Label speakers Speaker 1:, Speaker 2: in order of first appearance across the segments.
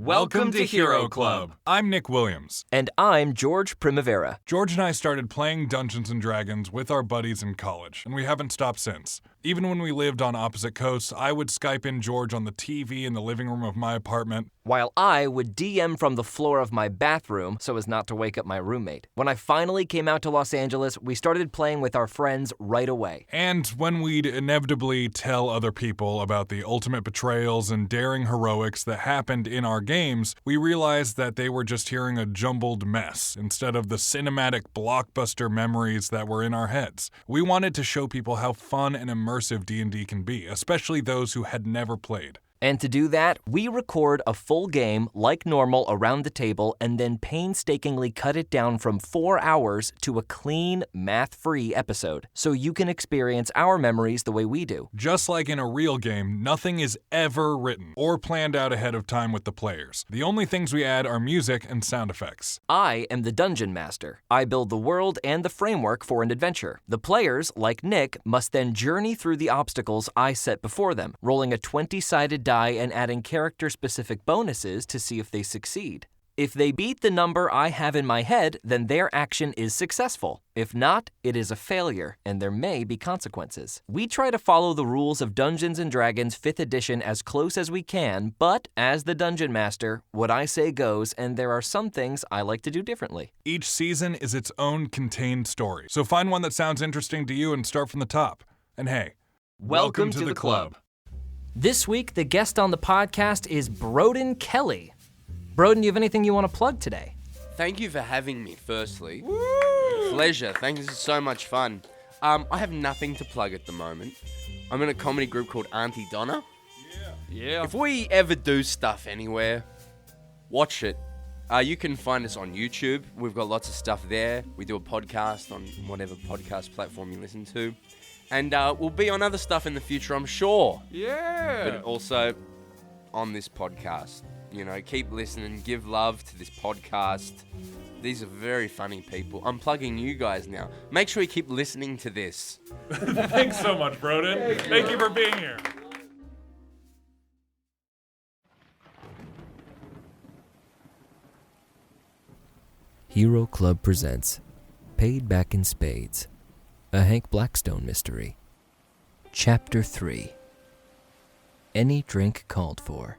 Speaker 1: Welcome to Hero Club.
Speaker 2: I'm Nick Williams.
Speaker 3: And I'm George Primavera.
Speaker 2: George and I started playing Dungeons & Dragons with our buddies in college, and we haven't stopped since. Even when we lived on opposite coasts, I would Skype in George on the TV in the living room of my apartment,
Speaker 3: while I would DM from the floor of my bathroom so as not to wake up my roommate. When I finally came out to Los Angeles, we started playing with our friends right away.
Speaker 2: And when we'd inevitably tell other people about the ultimate betrayals and daring heroics that happened in our games, we realized that they were just hearing a jumbled mess instead of the cinematic blockbuster memories that were in our heads. We wanted to show people how fun and immersive D&D can be, especially those who had never played.
Speaker 3: And to do that, we record a full game like normal around the table and then painstakingly cut it down from 4 hours to a clean, math-free episode, so you can experience our memories the way we do.
Speaker 2: Just like in a real game, nothing is ever written or planned out ahead of time with the players. The only things we add are music and sound effects.
Speaker 3: I am the Dungeon Master. I build the world and the framework for an adventure. The players, like Nick, must then journey through the obstacles I set before them, rolling a 20-sided die and adding character-specific bonuses to see if they succeed. If they beat the number I have in my head, then their action is successful. If not, it is a failure, and there may be consequences. We try to follow the rules of Dungeons & Dragons 5th edition as close as we can, but as the Dungeon Master, what I say goes, and there are some things I like to do differently.
Speaker 2: Each season is its own contained story, so find one that sounds interesting to you and start from the top. And hey,
Speaker 3: welcome to the club. This week, the guest on the podcast is Broden Kelley. Broden, you have anything you want to plug today?
Speaker 1: Thank you for having me, firstly. Woo! Pleasure. Thanks, this is so much fun. I have nothing to plug at the moment. I'm in a comedy group called Auntie Donna.
Speaker 4: Yeah.
Speaker 1: If we ever do stuff anywhere, watch it. You can find us on YouTube. We've got lots of stuff there. We do a podcast on whatever podcast platform you listen to. And we'll be on other stuff in the future, I'm sure.
Speaker 4: Yeah.
Speaker 1: But also on this podcast. You know, keep listening, give love to this podcast. These are very funny people. I'm plugging you guys now. Make sure you keep listening to this.
Speaker 2: Thanks so much, Broden. Thank you for being here.
Speaker 3: Hero Club presents Paid Back in Spades, a Hank Blackstone mystery. Chapter 3. Any Drink Called For.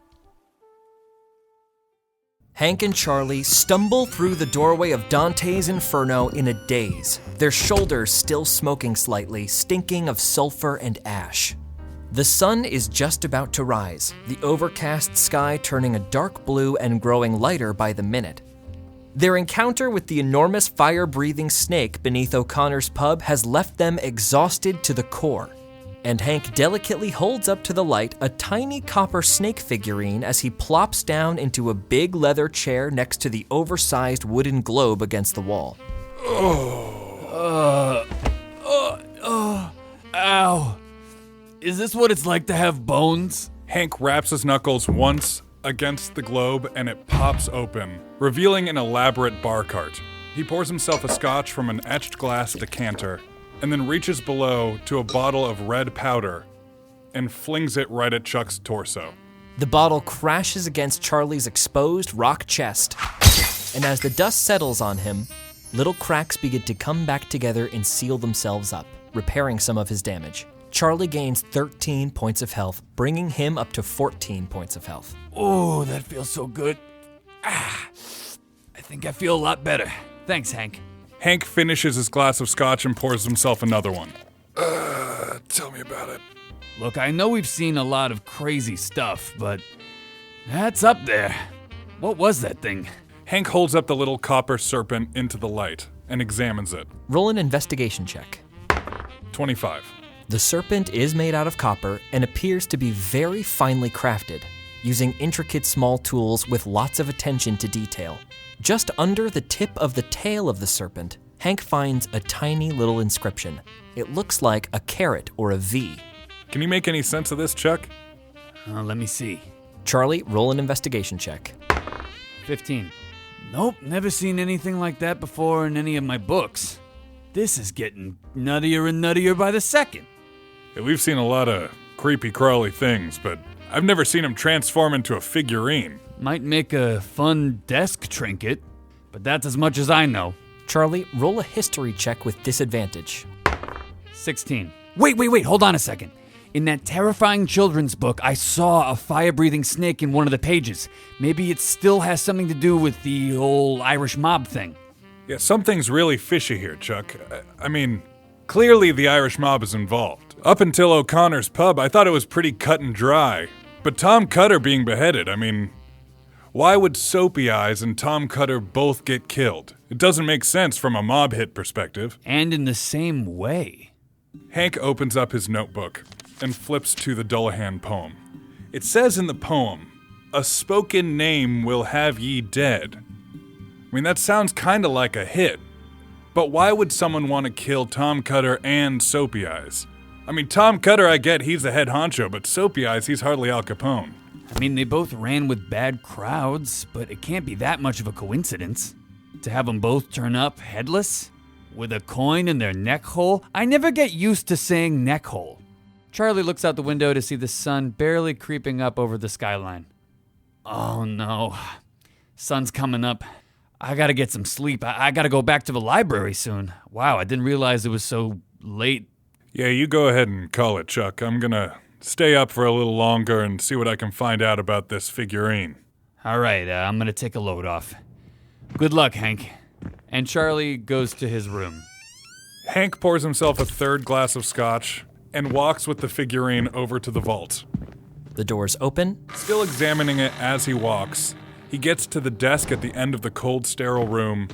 Speaker 3: Hank and Charlie stumble through the doorway of Dante's Inferno in a daze, their shoulders still smoking slightly, stinking of sulfur and ash. The sun is just about to rise, the overcast sky turning a dark blue and growing lighter by the minute. Their encounter with the enormous fire-breathing snake beneath O'Connor's pub has left them exhausted to the core, and Hank delicately holds up to the light a tiny copper snake figurine as he plops down into a big leather chair next to the oversized wooden globe against the wall.
Speaker 4: Ow. Is this what it's like to have bones?
Speaker 2: Hank wraps his knuckles once against the globe and it pops open, revealing an elaborate bar cart. He pours himself a scotch from an etched glass decanter and then reaches below to a bottle of red powder and flings it right at Chuck's torso.
Speaker 3: The bottle crashes against Charlie's exposed rock chest, and as the dust settles on him, little cracks begin to come back together and seal themselves up, repairing some of his damage. Charlie gains 13 points of health, bringing him up to 14 points of health.
Speaker 4: Oh, that feels so good. I think I feel a lot better. Thanks, Hank.
Speaker 2: Hank finishes his glass of scotch and pours himself another one. Tell me about it.
Speaker 4: Look, I know we've seen a lot of crazy stuff, but that's up there. What was that thing?
Speaker 2: Hank holds up the little copper serpent into the light and examines it.
Speaker 3: Roll an investigation check.
Speaker 2: 25.
Speaker 3: The serpent is made out of copper and appears to be very finely crafted, using intricate small tools with lots of attention to detail. Just under the tip of the tail of the serpent, Hank finds a tiny little inscription. It looks like a caret or a V.
Speaker 2: Can you make any sense of this, Chuck?
Speaker 4: Let me see.
Speaker 3: Charlie, roll an investigation check.
Speaker 4: 15. Nope, never seen anything like that before in any of my books. This is getting nuttier and nuttier by the second.
Speaker 2: Yeah, we've seen a lot of creepy crawly things, but I've never seen him transform into a figurine.
Speaker 4: Might make a fun desk trinket, but that's as much as I know.
Speaker 3: Charlie, roll a history check with disadvantage.
Speaker 4: 16. Wait, hold on a second. In that terrifying children's book, I saw a fire-breathing snake in one of the pages. Maybe it still has something to do with the old Irish mob thing.
Speaker 2: Yeah, something's really fishy here, Chuck. I mean, clearly the Irish mob is involved. Up until O'Connor's pub, I thought it was pretty cut and dry. But Tom Cutter being beheaded, I mean, why would Soapy Eyes and Tom Cutter both get killed? It doesn't make sense from a mob hit perspective.
Speaker 4: And in the same way.
Speaker 2: Hank opens up his notebook and flips to the Dullahan poem. It says in the poem, "A spoken name will have ye dead." I mean, that sounds kinda like a hit. But why would someone want to kill Tom Cutter and Soapy Eyes? I mean, Tom Cutter, I get he's the head honcho, but Soapy Eyes, he's hardly Al Capone.
Speaker 4: I mean, they both ran with bad crowds, but it can't be that much of a coincidence. To have them both turn up headless? With a coin in their neck hole? I never get used to saying neck hole. Charlie looks out the window to see the sun barely creeping up over the skyline. Oh no. Sun's coming up. I gotta get some sleep. I gotta go back to the library soon. Wow, I didn't realize it was so late.
Speaker 2: Yeah, you go ahead and call it, Chuck. I'm gonna stay up for a little longer and see what I can find out about this figurine.
Speaker 4: All right, I'm gonna take a load off. Good luck, Hank. And Charlie goes to his room.
Speaker 2: Hank pours himself a third glass of scotch and walks with the figurine over to the vault.
Speaker 3: The doors open.
Speaker 2: Still examining it as he walks, he gets to the desk at the end of the cold, sterile room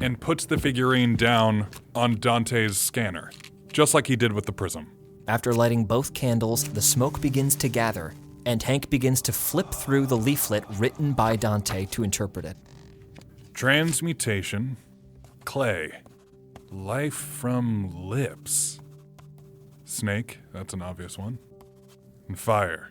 Speaker 2: and puts the figurine down on Dante's scanner, just like he did with the prism.
Speaker 3: After lighting both candles, the smoke begins to gather, and Hank begins to flip through the leaflet written by Dante to interpret it.
Speaker 2: Transmutation, clay, life from lips. Snake, that's an obvious one. And fire.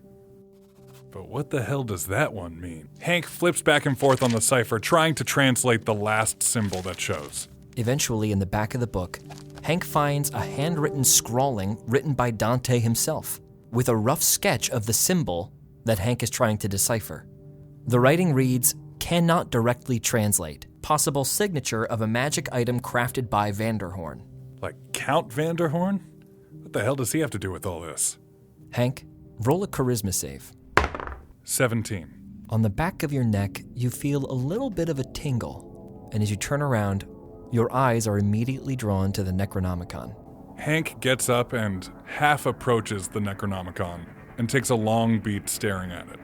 Speaker 2: But what the hell does that one mean? Hank flips back and forth on the cipher, trying to translate the last symbol that shows.
Speaker 3: Eventually, in the back of the book, Hank finds a handwritten scrawling written by Dante himself, with a rough sketch of the symbol that Hank is trying to decipher. The writing reads, "Cannot directly translate. Possible signature of a magic item crafted by Vanderhorn."
Speaker 2: Like Count Vanderhorn? What the hell does he have to do with all this?
Speaker 3: Hank, roll a charisma save.
Speaker 2: 17.
Speaker 3: On the back of your neck, you feel a little bit of a tingle, and as you turn around, your eyes are immediately drawn to the Necronomicon.
Speaker 2: Hank gets up and half approaches the Necronomicon and takes a long beat staring at it.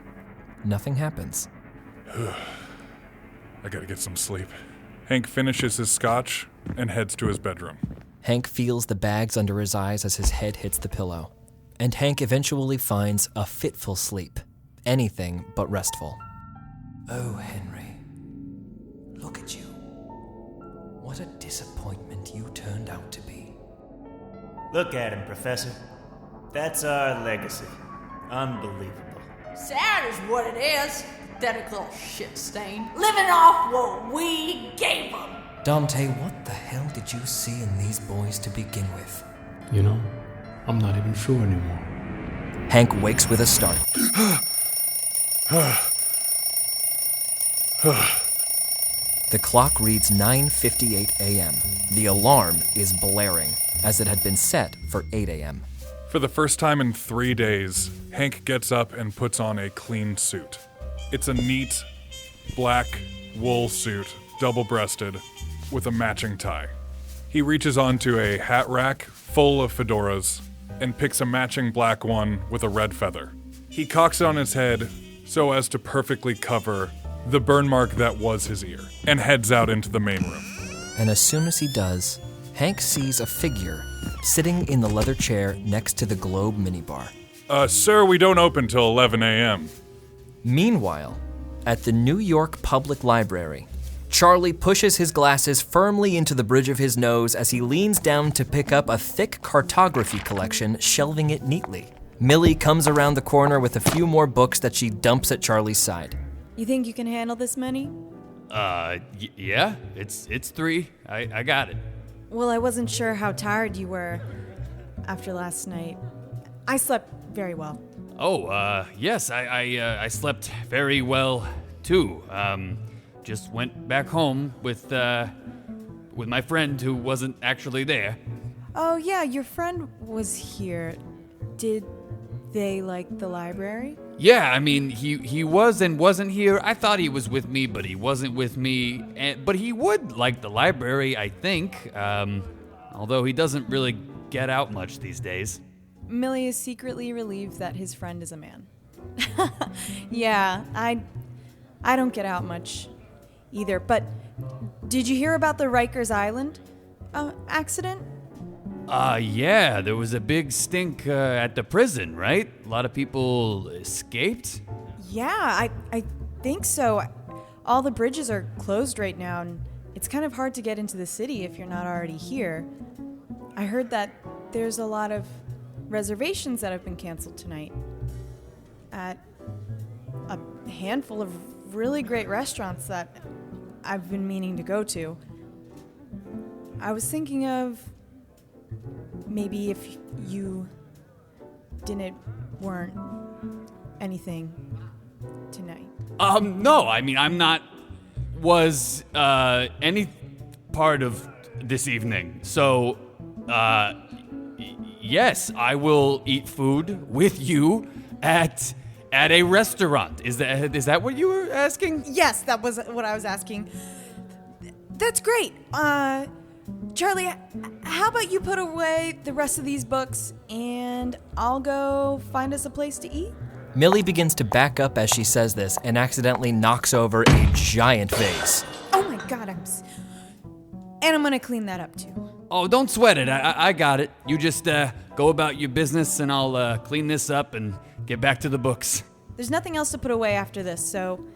Speaker 3: Nothing happens.
Speaker 2: I gotta get some sleep. Hank finishes his scotch and heads to his bedroom.
Speaker 3: Hank feels the bags under his eyes as his head hits the pillow, and Hank eventually finds a fitful sleep, anything but restful. Oh, Henry, look at you. What a disappointment you turned out to be.
Speaker 5: Look at him, Professor. That's our legacy. Unbelievable.
Speaker 6: Sad is what it is. Pathetic little shit stain. Living off what we gave them.
Speaker 3: Dante, what the hell did you see in these boys to begin with?
Speaker 7: You know, I'm not even sure anymore.
Speaker 3: Hank wakes with a start. The clock reads 9:58 a.m. The alarm is blaring, as it had been set for 8 a.m.
Speaker 2: For the first time in 3 days, Hank gets up and puts on a clean suit. It's a neat, black wool suit, double-breasted, with a matching tie. He reaches onto a hat rack full of fedoras and picks a matching black one with a red feather. He cocks it on his head so as to perfectly cover the burn mark that was his ear, and heads out into the main room.
Speaker 3: And as soon as he does, Hank sees a figure sitting in the leather chair next to the Globe minibar.
Speaker 2: Sir, we don't open till 11 a.m.
Speaker 3: Meanwhile, at the New York Public Library, Charlie pushes his glasses firmly into the bridge of his nose as he leans down to pick up a thick cartography collection, shelving it neatly. Millie comes around the corner with a few more books that she dumps at Charlie's side.
Speaker 8: You think you can handle this many?
Speaker 4: Yeah, it's 3. I got it.
Speaker 8: Well, I wasn't sure how tired you were after last night. I slept very well.
Speaker 4: Oh, yes, I slept very well too. Just went back home with my friend who wasn't actually there.
Speaker 8: Oh, yeah, your friend was here. Did they like the library?
Speaker 4: Yeah, I mean, he was and wasn't here. I thought he was with me, but he wasn't with me. But he would like the library, I think. Although he doesn't really get out much these days.
Speaker 8: Millie is secretly relieved that his friend is a man. Yeah, I don't get out much either. But did you hear about the Rikers Island accident?
Speaker 4: Yeah, there was a big stink at the prison, right? A lot of people escaped?
Speaker 8: Yeah, I think so. All the bridges are closed right now, and it's kind of hard to get into the city if you're not already here. I heard that there's a lot of reservations that have been canceled tonight at a handful of really great restaurants that I've been meaning to go to. I was thinking of maybe if you weren't anything tonight.
Speaker 4: No, I mean, I'm not any part of this evening. So, yes, I will eat food with you at a restaurant. Is that what you were asking?
Speaker 8: Yes, that was what I was asking. That's great. Charlie, how about you put away the rest of these books and I'll go find us a place to eat?
Speaker 3: Millie begins to back up as she says this and accidentally knocks over a giant vase.
Speaker 8: Oh my God, and I'm gonna clean that up too.
Speaker 4: Oh, don't sweat it. I got it. You just go about your business and I'll clean this up and get back to the books.
Speaker 8: There's nothing else to put away after this, so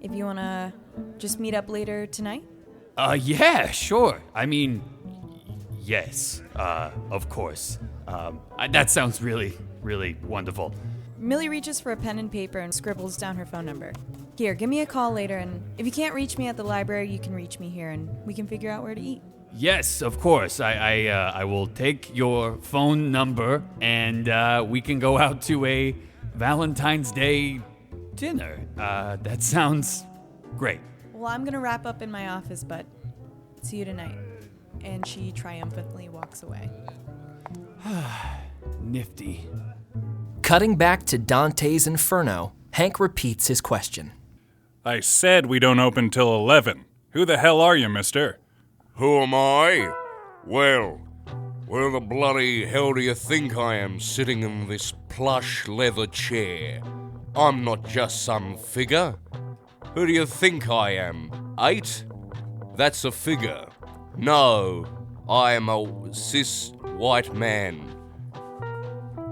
Speaker 8: if you wanna just meet up later tonight?
Speaker 4: Yeah, sure. I mean, yes, of course. That sounds really, really wonderful.
Speaker 8: Millie reaches for a pen and paper and scribbles down her phone number. Here, give me a call later, and if you can't reach me at the library, you can reach me here, and we can figure out where to eat.
Speaker 4: Yes, of course. I will take your phone number, and we can go out to a Valentine's Day dinner. That sounds great.
Speaker 8: Well, I'm gonna wrap up in my office, but see you tonight. And she triumphantly walks away.
Speaker 4: Nifty.
Speaker 3: Cutting back to Dante's Inferno, Hank repeats his question.
Speaker 2: I said we don't open till 11. Who the hell are you, mister?
Speaker 1: Who am I? Well, where the bloody hell do you think I am sitting in this plush leather chair? I'm not just some figure. Who do you think I am? 8? That's a figure. No, I am a cis white man.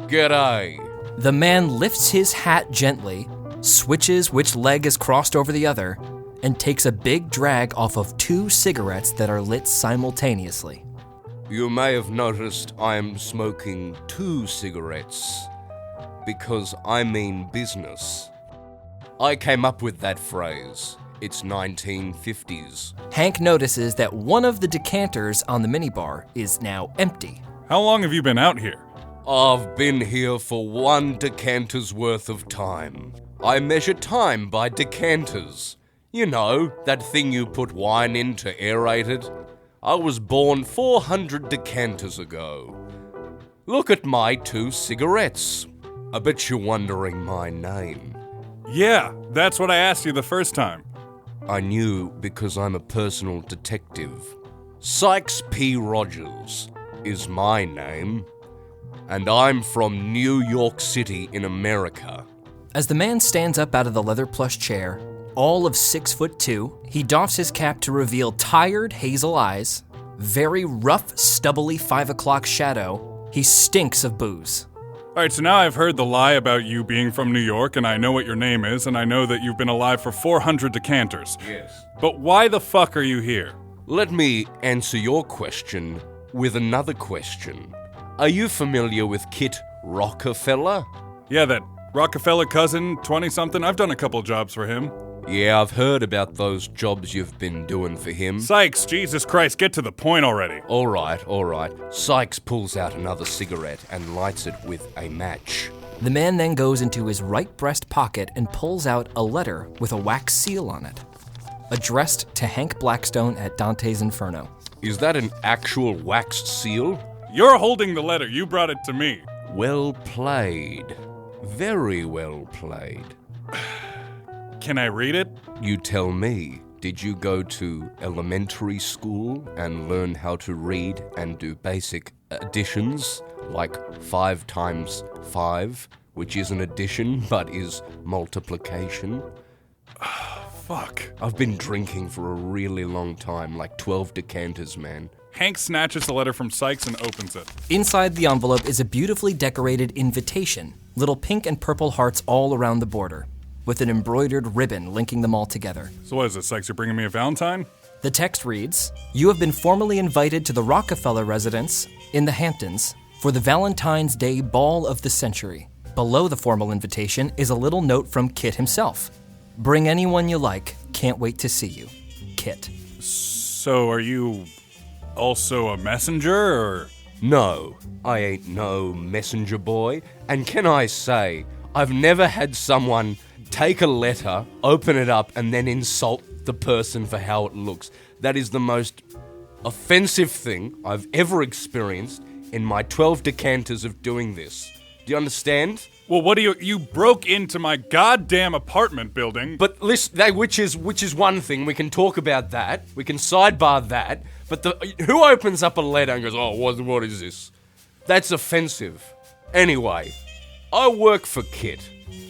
Speaker 1: G'day.
Speaker 3: The man lifts his hat gently, switches which leg is crossed over the other, and takes a big drag off of 2 cigarettes that are lit simultaneously.
Speaker 1: You may have noticed I am smoking 2 cigarettes because I mean business. I came up with that phrase. It's 1950s.
Speaker 3: Hank notices that one of the decanters on the minibar is now empty.
Speaker 2: How long have you been out here?
Speaker 1: I've been here for 1 decanter's worth of time. I measure time by decanters. You know, that thing you put wine in to aerate it. I was born 400 decanters ago. Look at my 2 cigarettes. I bet you're wondering my name.
Speaker 2: Yeah, that's what I asked you the first time.
Speaker 1: I knew because I'm a personal detective. Sykes P. Rogers is my name, and I'm from New York City in America.
Speaker 3: As the man stands up out of the leather plush chair, all of 6'2", he doffs his cap to reveal tired hazel eyes, very rough, stubbly 5 o'clock shadow. He stinks of booze.
Speaker 2: All right, so now I've heard the lie about you being from New York, and I know what your name is, and I know that you've been alive for 400 decanters.
Speaker 1: Yes.
Speaker 2: But why the fuck are you here?
Speaker 1: Let me answer your question with another question. Are you familiar with Kit Rockefeller?
Speaker 2: Yeah, that Rockefeller cousin, 20-something. I've done a couple jobs for him.
Speaker 1: Yeah, I've heard about those jobs you've been doing for him.
Speaker 2: Sykes, Jesus Christ, get to the point already.
Speaker 1: All right. Sykes pulls out another cigarette and lights it with a match.
Speaker 3: The man then goes into his right breast pocket and pulls out a letter with a wax seal on it, addressed to Hank Blackstone at Dante's Inferno.
Speaker 1: Is that an actual wax seal?
Speaker 2: You're holding the letter. You brought it to me.
Speaker 1: Well played. Very well played.
Speaker 2: Can I read it?
Speaker 1: You tell me. Did you go to elementary school and learn how to read and do basic additions, like 5 times 5, which isn't addition but is multiplication?
Speaker 2: Fuck.
Speaker 1: I've been drinking for a really long time, like 12 decanters, man.
Speaker 2: Hank snatches the letter from Sykes and opens it.
Speaker 3: Inside the envelope is a beautifully decorated invitation, little pink and purple hearts all around the border, with an embroidered ribbon linking them all together.
Speaker 2: So what is it, Sykes? You're bringing me a Valentine?
Speaker 3: The text reads, "You have been formally invited to the Rockefeller residence in the Hamptons for the Valentine's Day Ball of the Century." Below the formal invitation is a little note from Kit himself. "Bring anyone you like. Can't wait to see you. Kit."
Speaker 2: So are you also a messenger, or?
Speaker 1: No, I ain't no messenger boy. And can I say, I've never had someone take a letter, open it up, and then insult the person for how it looks. That is the most offensive thing I've ever experienced in my 12 decanters of doing this. Do you understand?
Speaker 2: Well, what do you broke into my goddamn apartment building.
Speaker 1: But listen, which is one thing. We can talk about that. We can sidebar that. But who opens up a letter and goes, "Oh, what is this?" That's offensive. Anyway, I work for Kit.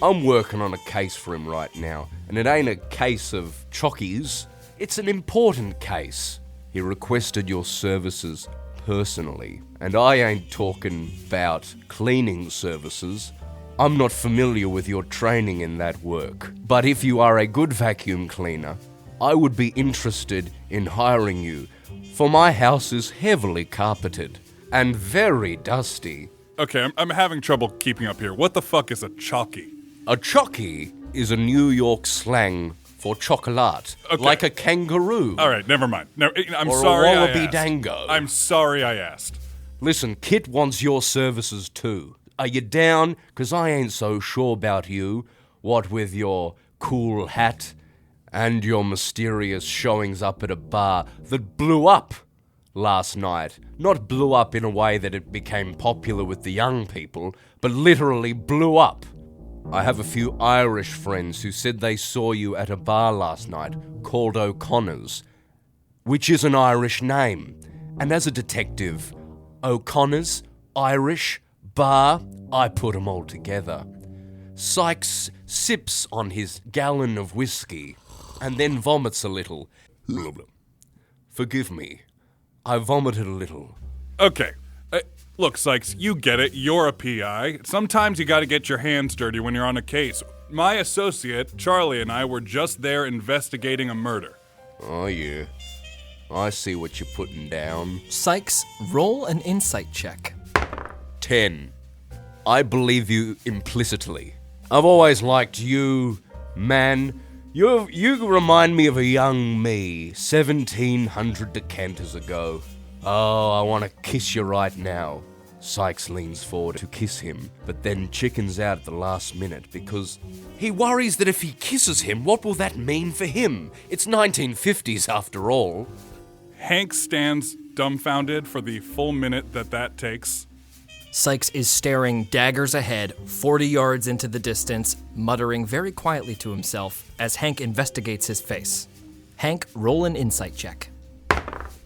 Speaker 1: I'm working on a case for him right now, and it ain't a case of chockies. It's an important case. He requested your services personally, and I ain't talking about cleaning services. I'm not familiar with your training in that work, but if you are a good vacuum cleaner, I would be interested in hiring you, for my house is heavily carpeted and very dusty.
Speaker 2: Okay, I'm having trouble keeping up here. What the fuck is a chalky?
Speaker 1: A chockie is a New York slang for chocolate,
Speaker 2: Okay.
Speaker 1: like a kangaroo.
Speaker 2: All right, never mind. No, I'm
Speaker 1: Or a
Speaker 2: sorry I
Speaker 1: wallaby
Speaker 2: asked.
Speaker 1: dango.
Speaker 2: I'm sorry I asked.
Speaker 1: Listen, Kit wants your services too. Are you down? 'Cause I ain't so sure about you, what with your cool hat and your mysterious showings up at a bar that blew up last night. Not blew up in a way that it became popular with the young people, but literally blew up. I have a few Irish friends who said they saw you at a bar last night called O'Connor's, which is an Irish name. And as a detective, O'Connor's, Irish, bar, I put 'em all together. Sykes sips on his gallon of whiskey and then vomits a little. Forgive me, I vomited a little.
Speaker 2: Okay. Look, Sykes, you get it. You're a PI. Sometimes you gotta get your hands dirty when you're on a case. My associate, Charlie, and I were just there investigating a murder.
Speaker 1: Oh yeah, I see what you're putting down.
Speaker 3: Sykes, roll an insight check.
Speaker 1: 10. I believe you implicitly. I've always liked you, man. You remind me of a young me, 1700 decanters ago. Oh, I want to kiss you right now. Sykes leans forward to kiss him, but then chickens out at the last minute because he worries that if he kisses him, what will that mean for him? It's 1950s after all.
Speaker 2: Hank stands dumbfounded for the full minute that takes.
Speaker 3: Sykes is staring daggers ahead, 40 yards into the distance, muttering very quietly to himself as Hank investigates his face. Hank, roll an insight check.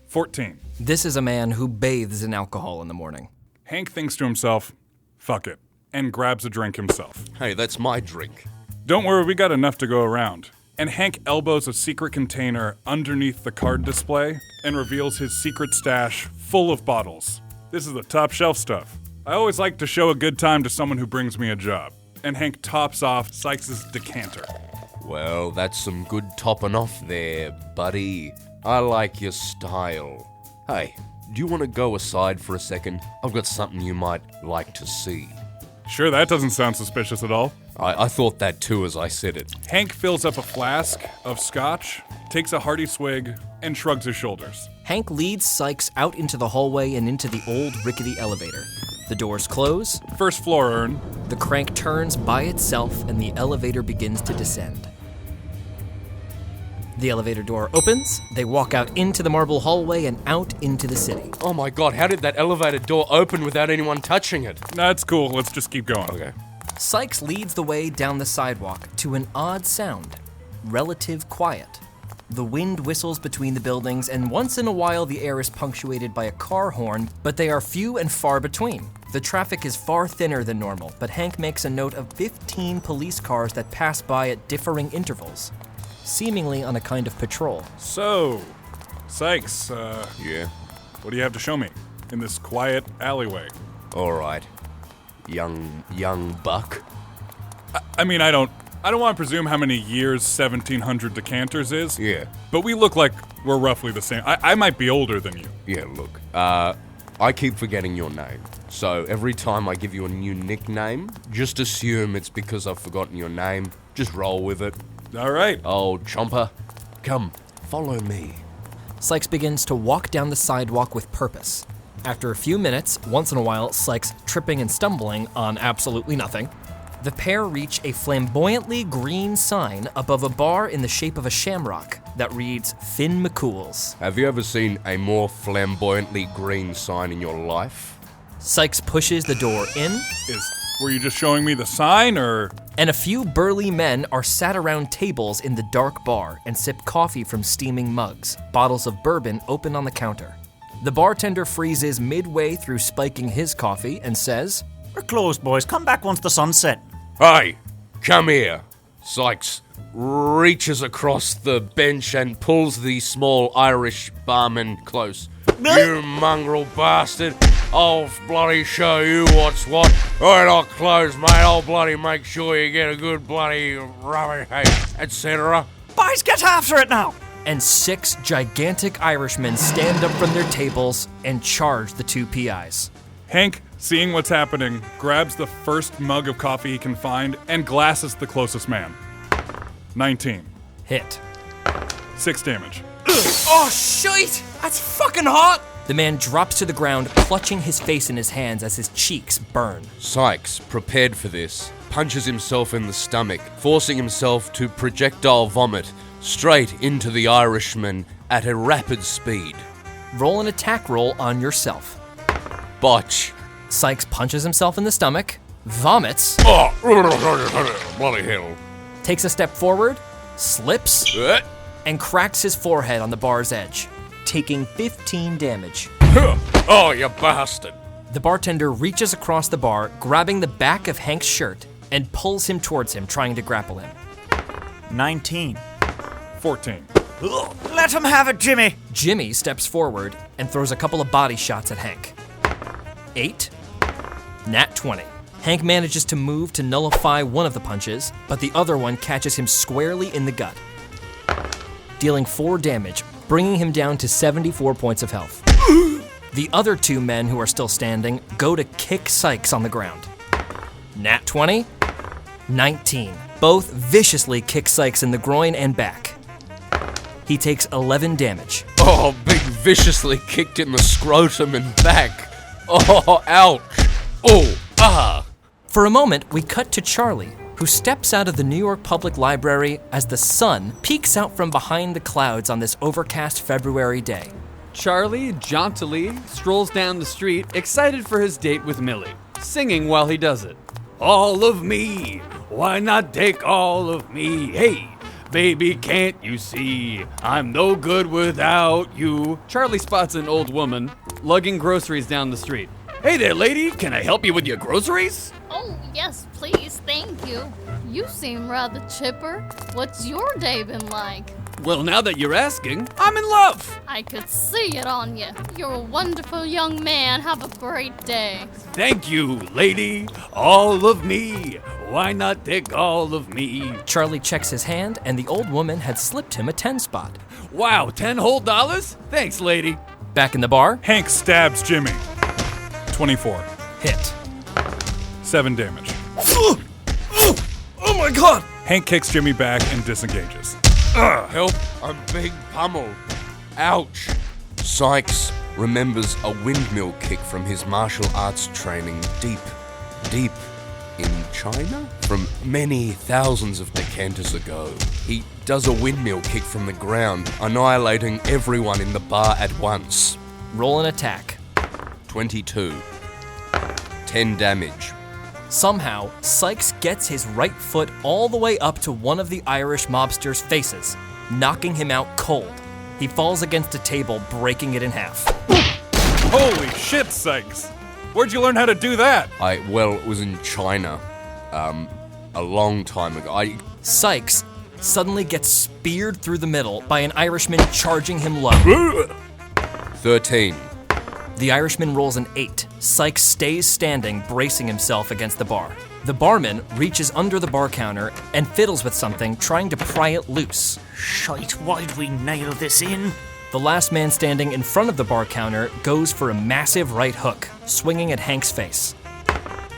Speaker 2: 14.
Speaker 3: This is a man who bathes in alcohol in the morning.
Speaker 2: Hank thinks to himself, fuck it, and grabs a drink himself.
Speaker 1: Hey, that's my drink.
Speaker 2: Don't worry, we got enough to go around. And Hank elbows a secret container underneath the card display and reveals his secret stash full of bottles. This is the top shelf stuff. I always like to show a good time to someone who brings me a job. And Hank tops off Sykes' decanter.
Speaker 1: Well, that's some good topping off there, buddy. I like your style. Hey, do you want to go aside for a second? I've got something you might like to see.
Speaker 2: Sure, that doesn't sound suspicious at all.
Speaker 1: I thought that too as I said it.
Speaker 2: Hank fills up a flask of scotch, takes a hearty swig, and shrugs his shoulders.
Speaker 3: Hank leads Sykes out into the hallway and into the old rickety elevator. The doors close,
Speaker 2: First floor, Ern.
Speaker 3: the crank turns by itself, and the elevator begins to descend. The elevator door opens, they walk out into the marble hallway and out into the city.
Speaker 1: Oh my god, how did that elevator door open without anyone touching it?
Speaker 2: That's cool. Let's just keep going.
Speaker 1: Okay.
Speaker 3: Sykes leads the way down the sidewalk to an odd sound. Relative quiet. The wind whistles between the buildings, and once in a while the air is punctuated by a car horn, but they are few and far between. The traffic is far thinner than normal, but Hank makes a note of 15 police cars that pass by at differing intervals, seemingly on a kind of patrol.
Speaker 2: So, Sykes,
Speaker 1: Yeah.
Speaker 2: what do you have to show me in this quiet alleyway?
Speaker 1: Alright. Young buck.
Speaker 2: I mean, I don't want to presume how many years 1700 decanters is.
Speaker 1: Yeah.
Speaker 2: But we look like we're roughly the same. I might be older than you.
Speaker 1: Yeah, look. I keep forgetting your name. So every time I give you a new nickname, just assume it's because I've forgotten your name. Just roll with it.
Speaker 2: All right.
Speaker 1: Old chomper. Come, follow me.
Speaker 3: Sykes begins to walk down the sidewalk with purpose. After a few minutes, once in a while, Sykes tripping and stumbling on absolutely nothing, the pair reach a flamboyantly green sign above a bar in the shape of a shamrock that reads Finn McCool's.
Speaker 1: Have you ever seen a more flamboyantly green sign in your life?
Speaker 3: Sykes pushes the door in,
Speaker 2: Were you just showing me the sign, or?
Speaker 3: and a few burly men are sat around tables in the dark bar and sip coffee from steaming mugs, bottles of bourbon open on the counter. The bartender freezes midway through spiking his coffee and says,
Speaker 5: We're closed, boys. Come back once the sun's set.
Speaker 1: Hey, come here. Sykes reaches across the bench and pulls the small Irish barman close. You mongrel bastard. I'll bloody show you what's what. Right, I'll close, mate. I'll bloody make sure you get a good bloody rubbish, etc.
Speaker 5: Boys, get after it now!
Speaker 3: and 6 gigantic Irishmen stand up from their tables and charge the 2 PIs.
Speaker 2: Hank, seeing what's happening, grabs the first mug of coffee he can find and glasses the closest man. 19.
Speaker 3: Hit.
Speaker 2: 6 damage.
Speaker 3: Oh, shite! That's fucking hot! The man drops to the ground, clutching his face in his hands as his cheeks burn.
Speaker 1: Sykes, prepared for this, punches himself in the stomach, forcing himself to projectile vomit straight into the Irishman at a rapid speed.
Speaker 3: Roll an attack roll on yourself.
Speaker 1: Botch.
Speaker 3: Sykes punches himself in the stomach, vomits,
Speaker 1: Oh, bloody hell.
Speaker 3: takes a step forward, slips, and cracks his forehead on the bar's edge, taking 15 damage.
Speaker 1: Oh, you bastard.
Speaker 3: The bartender reaches across the bar, grabbing the back of Hank's shirt, and pulls him towards him, trying to grapple him.
Speaker 5: 19.
Speaker 2: 14.
Speaker 5: Let him have it, Jimmy!
Speaker 3: Jimmy steps forward and throws a couple of body shots at Hank. 8. Nat 20. Hank manages to move to nullify one of the punches, but the other one catches him squarely in the gut, dealing 4 damage, bringing him down to 74 points of health. The other 2 men who are still standing go to kick Sykes on the ground. Nat 20. 19. Both viciously kick Sykes in the groin and back. He takes 11 damage.
Speaker 1: Oh, big viciously kicked in the scrotum and back. Oh, ouch. Oh, ah.
Speaker 3: For a moment, we cut to Charlie, who steps out of the New York Public Library as the sun peeks out from behind the clouds on this overcast February day.
Speaker 4: Charlie jauntily strolls down the street, excited for his date with Millie, singing while he does it. All of me, why not take all of me? Hey, baby, can't you see? I'm no good without you. Charlie spots an old woman lugging groceries down the street. Hey there, lady, can I help you with your groceries?
Speaker 9: Oh, yes, please, thank you. You seem rather chipper. What's your day been like?
Speaker 4: Well, now that you're asking, I'm in love.
Speaker 9: I could see it on you. You're a wonderful young man. Have a great day.
Speaker 4: Thank you, lady. All of me. Why not take all of me?
Speaker 3: Charlie checks his hand, and the old woman had slipped him a 10 spot.
Speaker 4: Wow, 10 whole dollars? Thanks, lady.
Speaker 3: Back in the bar,
Speaker 2: Hank stabs Jimmy. 24.
Speaker 3: hit.
Speaker 2: 7 damage.
Speaker 3: Oh my god!
Speaker 2: Hank kicks Jimmy back and disengages.
Speaker 1: Help, I'm being pummeled. Ouch. Sykes remembers a windmill kick from his martial arts training deep in China? From many thousands of decanters ago. He does a windmill kick from the ground, annihilating everyone in the bar at once.
Speaker 3: Roll an attack.
Speaker 1: 22. 10 damage.
Speaker 3: Somehow, Sykes gets his right foot all the way up to one of the Irish mobster's faces, knocking him out cold. He falls against a table, breaking it in half.
Speaker 2: Holy shit, Sykes! Where'd you learn how to do that?
Speaker 1: It was in China, a long time ago.
Speaker 3: Sykes suddenly gets speared through the middle by an Irishman charging him low.
Speaker 1: 13.
Speaker 3: The Irishman rolls an 8. Sykes stays standing, bracing himself against the bar. The barman reaches under the bar counter and fiddles with something, trying to pry it loose.
Speaker 5: Shite, why'd we nail this in?
Speaker 3: The last man standing in front of the bar counter goes for a massive right hook, swinging at Hank's face,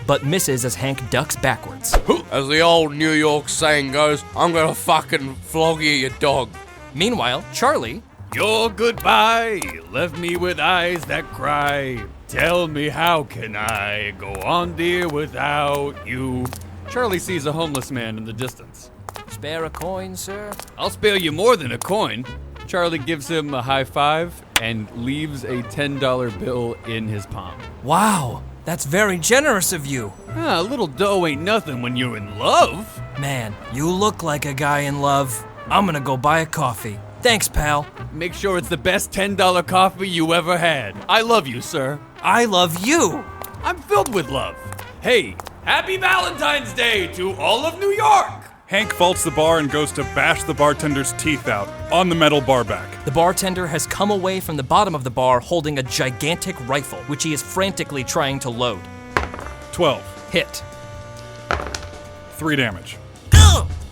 Speaker 3: but misses as Hank ducks backwards.
Speaker 1: As the old New York saying goes, I'm gonna fucking flog you dog.
Speaker 3: Meanwhile, Charlie...
Speaker 4: Your goodbye left me with eyes that cry. Tell me, how can I go on, dear, without you? Charlie sees a homeless man in the distance.
Speaker 3: Spare a coin, sir?
Speaker 4: I'll spare you more than a coin. Charlie gives him a high five and leaves a $10 bill in his palm.
Speaker 3: Wow, that's very generous of you.
Speaker 4: A little dough ain't nothing when you're in love.
Speaker 3: Man, you look like a guy in love. I'm gonna go buy a coffee. Thanks, pal.
Speaker 4: Make sure it's the best $10 coffee you ever had. I love you, sir.
Speaker 3: I love you.
Speaker 4: I'm filled with love. Hey, happy Valentine's Day to all of New York!
Speaker 2: Hank vaults the bar and goes to bash the bartender's teeth out on the metal bar back.
Speaker 3: The bartender has come away from the bottom of the bar holding a gigantic rifle, which he is frantically trying to load.
Speaker 2: 12.
Speaker 3: Hit.
Speaker 2: 3 damage.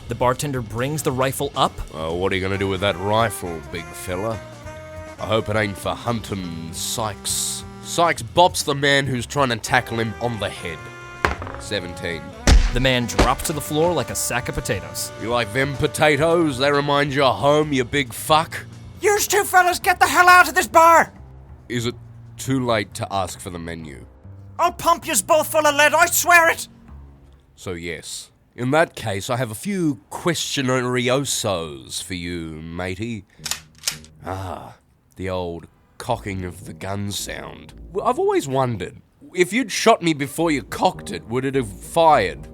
Speaker 3: The bartender brings the rifle up.
Speaker 1: What are you gonna do with that rifle, big fella? I hope it ain't for hunting Sykes. Sykes bops the man who's trying to tackle him on the head. 17.
Speaker 3: The man drops to the floor like a sack of potatoes.
Speaker 1: You like them potatoes? They remind you of home, you big fuck?
Speaker 5: Yours two fellas, get the hell out of this bar!
Speaker 1: Is it too late to ask for the menu?
Speaker 5: I'll pump yous both full of lead, I swear it!
Speaker 1: So yes. In that case, I have a few questionariosos for you, matey. The old cocking of the gun sound. Well, I've always wondered, if you'd shot me before you cocked it, would it have fired?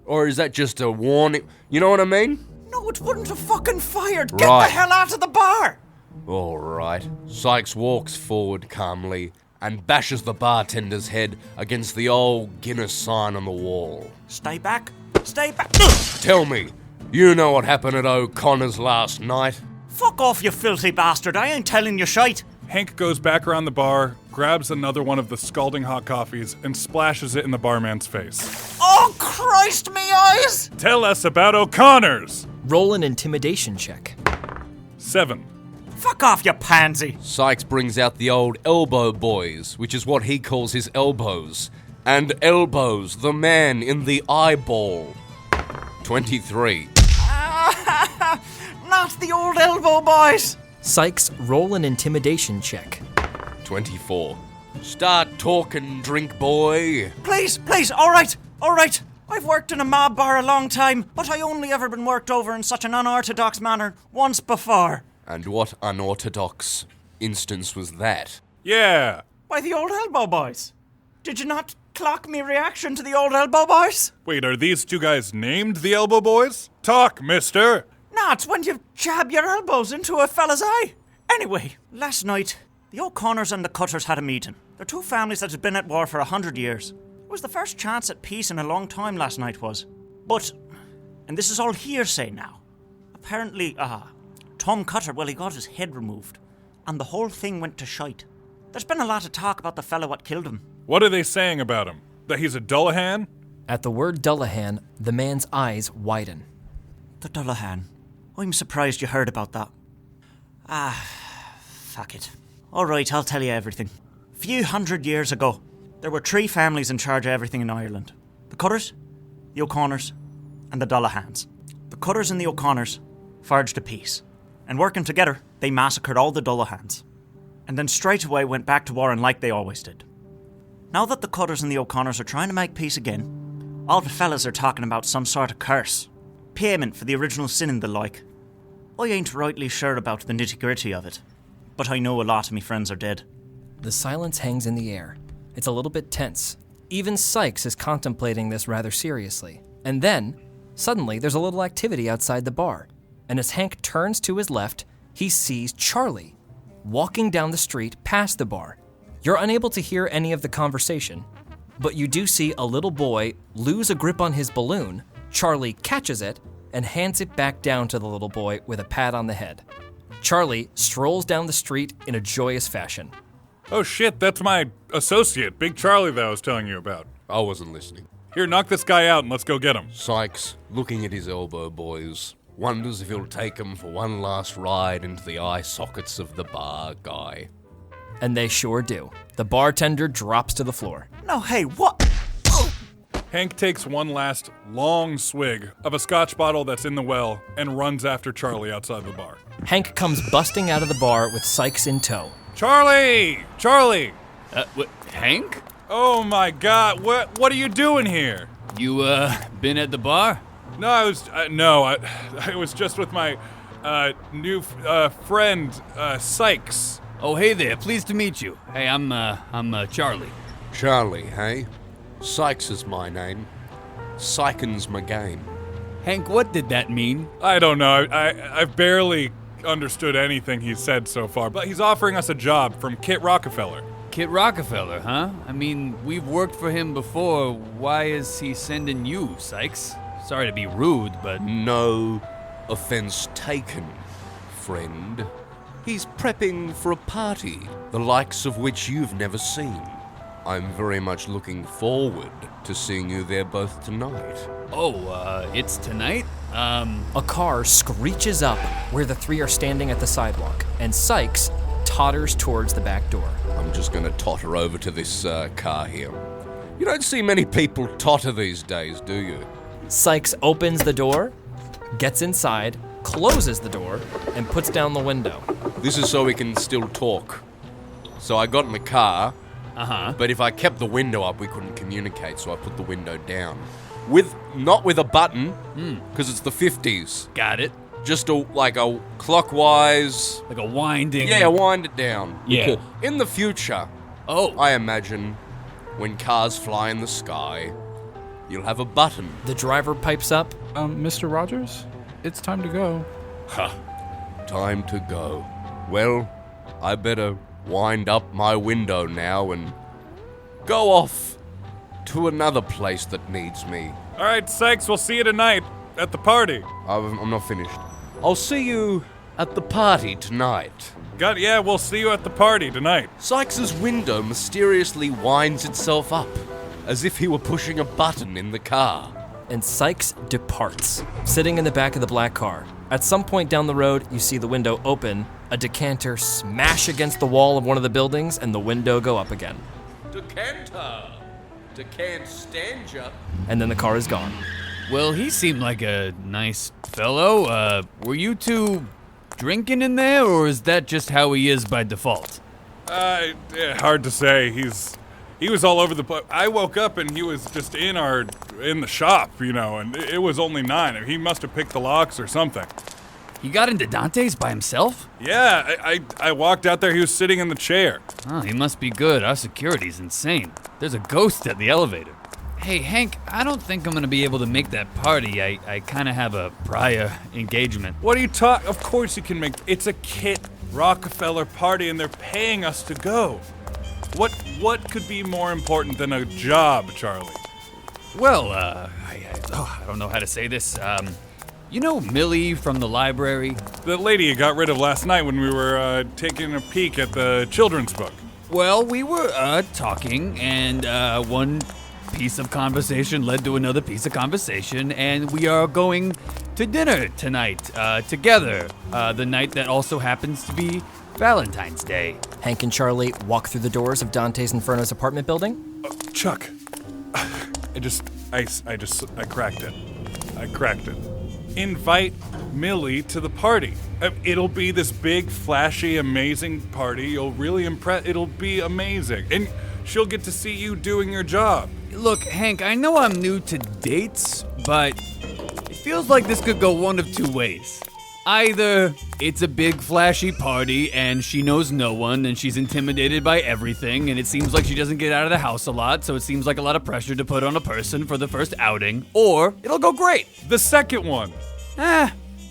Speaker 1: Or is that just a warning? You know what I mean?
Speaker 5: No, it wouldn't have fucking fired! Get
Speaker 1: Right.
Speaker 5: the hell out of the bar!
Speaker 1: Alright. Sykes walks forward calmly and bashes the bartender's head against the old Guinness sign on the wall.
Speaker 5: Stay back. Stay back.
Speaker 1: Tell me, you know what happened at O'Connor's last night?
Speaker 5: Fuck off, you filthy bastard. I ain't telling you shite.
Speaker 2: Hank goes back around the bar, grabs another one of the scalding hot coffees, and splashes it in the barman's face.
Speaker 5: Oh, Christ, me eyes!
Speaker 2: Tell us about O'Connor's!
Speaker 3: Roll an intimidation check.
Speaker 2: 7.
Speaker 5: Fuck off, you pansy.
Speaker 1: Sykes brings out the old elbow boys, which is what he calls his elbows. And elbows the man in the eyeball. 23.
Speaker 5: Not the old elbow boys.
Speaker 3: Sykes, roll an intimidation check.
Speaker 1: 24. Start talking, drink boy.
Speaker 5: Please, all right. I've worked in a mob bar a long time, but I only ever been worked over in such an unorthodox manner once before.
Speaker 1: And what unorthodox instance was that?
Speaker 2: Yeah!
Speaker 5: By the old elbow boys. Did you not clock me reaction to the old elbow boys?
Speaker 2: Wait, are these two guys named the Elbow Boys? Talk, mister!
Speaker 5: Nah, it's when you jab your elbows into a fella's eye. Anyway, last night, the O'Connors and the Cutters had a meeting. They're two families that had been at war for 100 years. It was the first chance at peace in a long time last night was. But, and this is all hearsay now, apparently, Tom Cutter, well, he got his head removed, and the whole thing went to shite. There's been a lot of talk about the fella what killed him.
Speaker 2: What are they saying about him? That he's a Dullahan?
Speaker 3: At the word Dullahan, the man's eyes widen.
Speaker 5: The Dullahan. I'm surprised you heard about that. Fuck it. Alright, I'll tell you everything. A few 100 years ago, there were 3 families in charge of everything in Ireland. The Cutters, the O'Connors, and the Dullahans. The Cutters and the O'Connors forged a peace, and working together, they massacred all the Dullahans. and then straight away went back to Warren like they always did. Now that the Cutters and the O'Connors are trying to make peace again, all the fellas are talking about some sort of curse. Payment for the original sin and the like. I ain't rightly sure about the nitty-gritty of it, but I know a lot of me friends are dead.
Speaker 3: The silence hangs in the air. It's a little bit tense. Even Sykes is contemplating this rather seriously. And then, suddenly, there's a little activity outside the bar. And as Hank turns to his left, he sees Charlie walking down the street past the bar. You're unable to hear any of the conversation, but you do see a little boy lose a grip on his balloon. Charlie catches it and hands it back down to the little boy with a pat on the head. Charlie strolls down the street in a joyous fashion.
Speaker 2: Oh shit, that's my associate, Big Charlie that I was telling you about.
Speaker 1: I wasn't listening.
Speaker 2: Here, knock this guy out and let's go get him.
Speaker 1: Sykes, looking at his elbow, boys, wonders if he'll take him for one last ride into the eye sockets of the bar guy.
Speaker 3: And they sure do. The bartender drops to the floor.
Speaker 5: No, hey, what?
Speaker 2: Hank takes one last long swig of a scotch bottle that's in the well and runs after Charlie outside the bar.
Speaker 3: Hank comes busting out of the bar with Sykes in tow.
Speaker 2: Charlie! Charlie!
Speaker 4: What, Hank?
Speaker 2: Oh my god, what are you doing here?
Speaker 4: You, been at the bar?
Speaker 2: No, I was just with my, new, friend, Sykes.
Speaker 4: Oh, hey there, pleased to meet you. Hey, I'm Charlie.
Speaker 1: Charlie, hey? Sykes is my name. Syken's my game.
Speaker 4: Hank, what did that mean?
Speaker 2: I don't know, I've barely understood anything he's said so far, but he's offering us a job from Kit Rockefeller.
Speaker 4: Kit Rockefeller, huh? I mean, we've worked for him before. Why is he sending you, Sykes? Sorry to be rude, but...
Speaker 1: No offense taken, friend. He's prepping for a party, the likes of which you've never seen. I'm very much looking forward to seeing you there both tonight.
Speaker 4: Oh, it's tonight?
Speaker 3: A car screeches up where the three are standing at the sidewalk, and Sykes totters towards the back door.
Speaker 1: I'm just gonna totter over to this car here. You don't see many people totter these days, do you?
Speaker 3: Sykes opens the door, gets inside, closes the door, and puts down the window.
Speaker 1: This is so we can still talk. So I got in the car, but if I kept the window up, we couldn't communicate, so I put the window down. Not with a button, because it's the 50s.
Speaker 4: Got it.
Speaker 1: Just a clockwise...
Speaker 4: Like a winding...
Speaker 1: Yeah, wind it down.
Speaker 4: Yeah.
Speaker 1: In the future, I imagine, when cars fly in the sky, you'll have a button.
Speaker 3: The driver pipes up.
Speaker 10: Mr. Rogers, it's time to go.
Speaker 1: Time to go. Well, I better wind up my window now and go off to another place that needs me.
Speaker 2: All right, Sykes, we'll see you tonight at the party.
Speaker 1: I'm not finished. I'll see you at the party tonight.
Speaker 2: Yeah, we'll see you at the party tonight.
Speaker 1: Sykes's window mysteriously winds itself up, as if he were pushing a button in the car.
Speaker 3: And Sykes departs, sitting in the back of the black car. At some point down the road, you see the window open, a decanter smash against the wall of one of the buildings, and the window go up again.
Speaker 1: Decanter! Decant stand ya.
Speaker 3: And then the car is gone.
Speaker 4: Well, he seemed like a nice fellow. Were you two drinking in there, or is that just how he is by default?
Speaker 2: Hard to say. He was all over the place. I woke up and he was just in the shop, and it was only 9. He must have picked the locks or something.
Speaker 4: He got into Dante's by himself?
Speaker 2: Yeah, I walked out there, he was sitting in the chair.
Speaker 4: Oh, he must be good. Our security's insane. There's a ghost at the elevator. Hey, Hank, I don't think I'm gonna be able to make that party. I kinda have a prior engagement.
Speaker 2: What are you talking? Of course you can make. It's a Kit Rockefeller party and they're paying us to go. What could be more important than a job, Charlie?
Speaker 4: Well, I don't know how to say this. You know Millie from the library?
Speaker 2: The lady you got rid of last night when we were taking a peek at the children's book.
Speaker 4: Well, we were talking, and one piece of conversation led to another piece of conversation, and we are going to dinner tonight together, the night that also happens to be Valentine's Day.
Speaker 3: Hank and Charlie walk through the doors of Dante's Inferno's apartment building.
Speaker 2: Chuck, I cracked it. I cracked it. invite Millie to the party. It'll be this big, flashy, amazing party. You'll really impress. It'll be amazing. And she'll get to see you doing your job.
Speaker 4: Look, Hank, I know I'm new to dates, but it feels like this could go one of two ways. Either it's a big flashy party and she knows no one and she's intimidated by everything and it seems like she doesn't get out of the house a lot, so it seems like a lot of pressure to put on a person for the first outing, or it'll go great.
Speaker 2: The second one.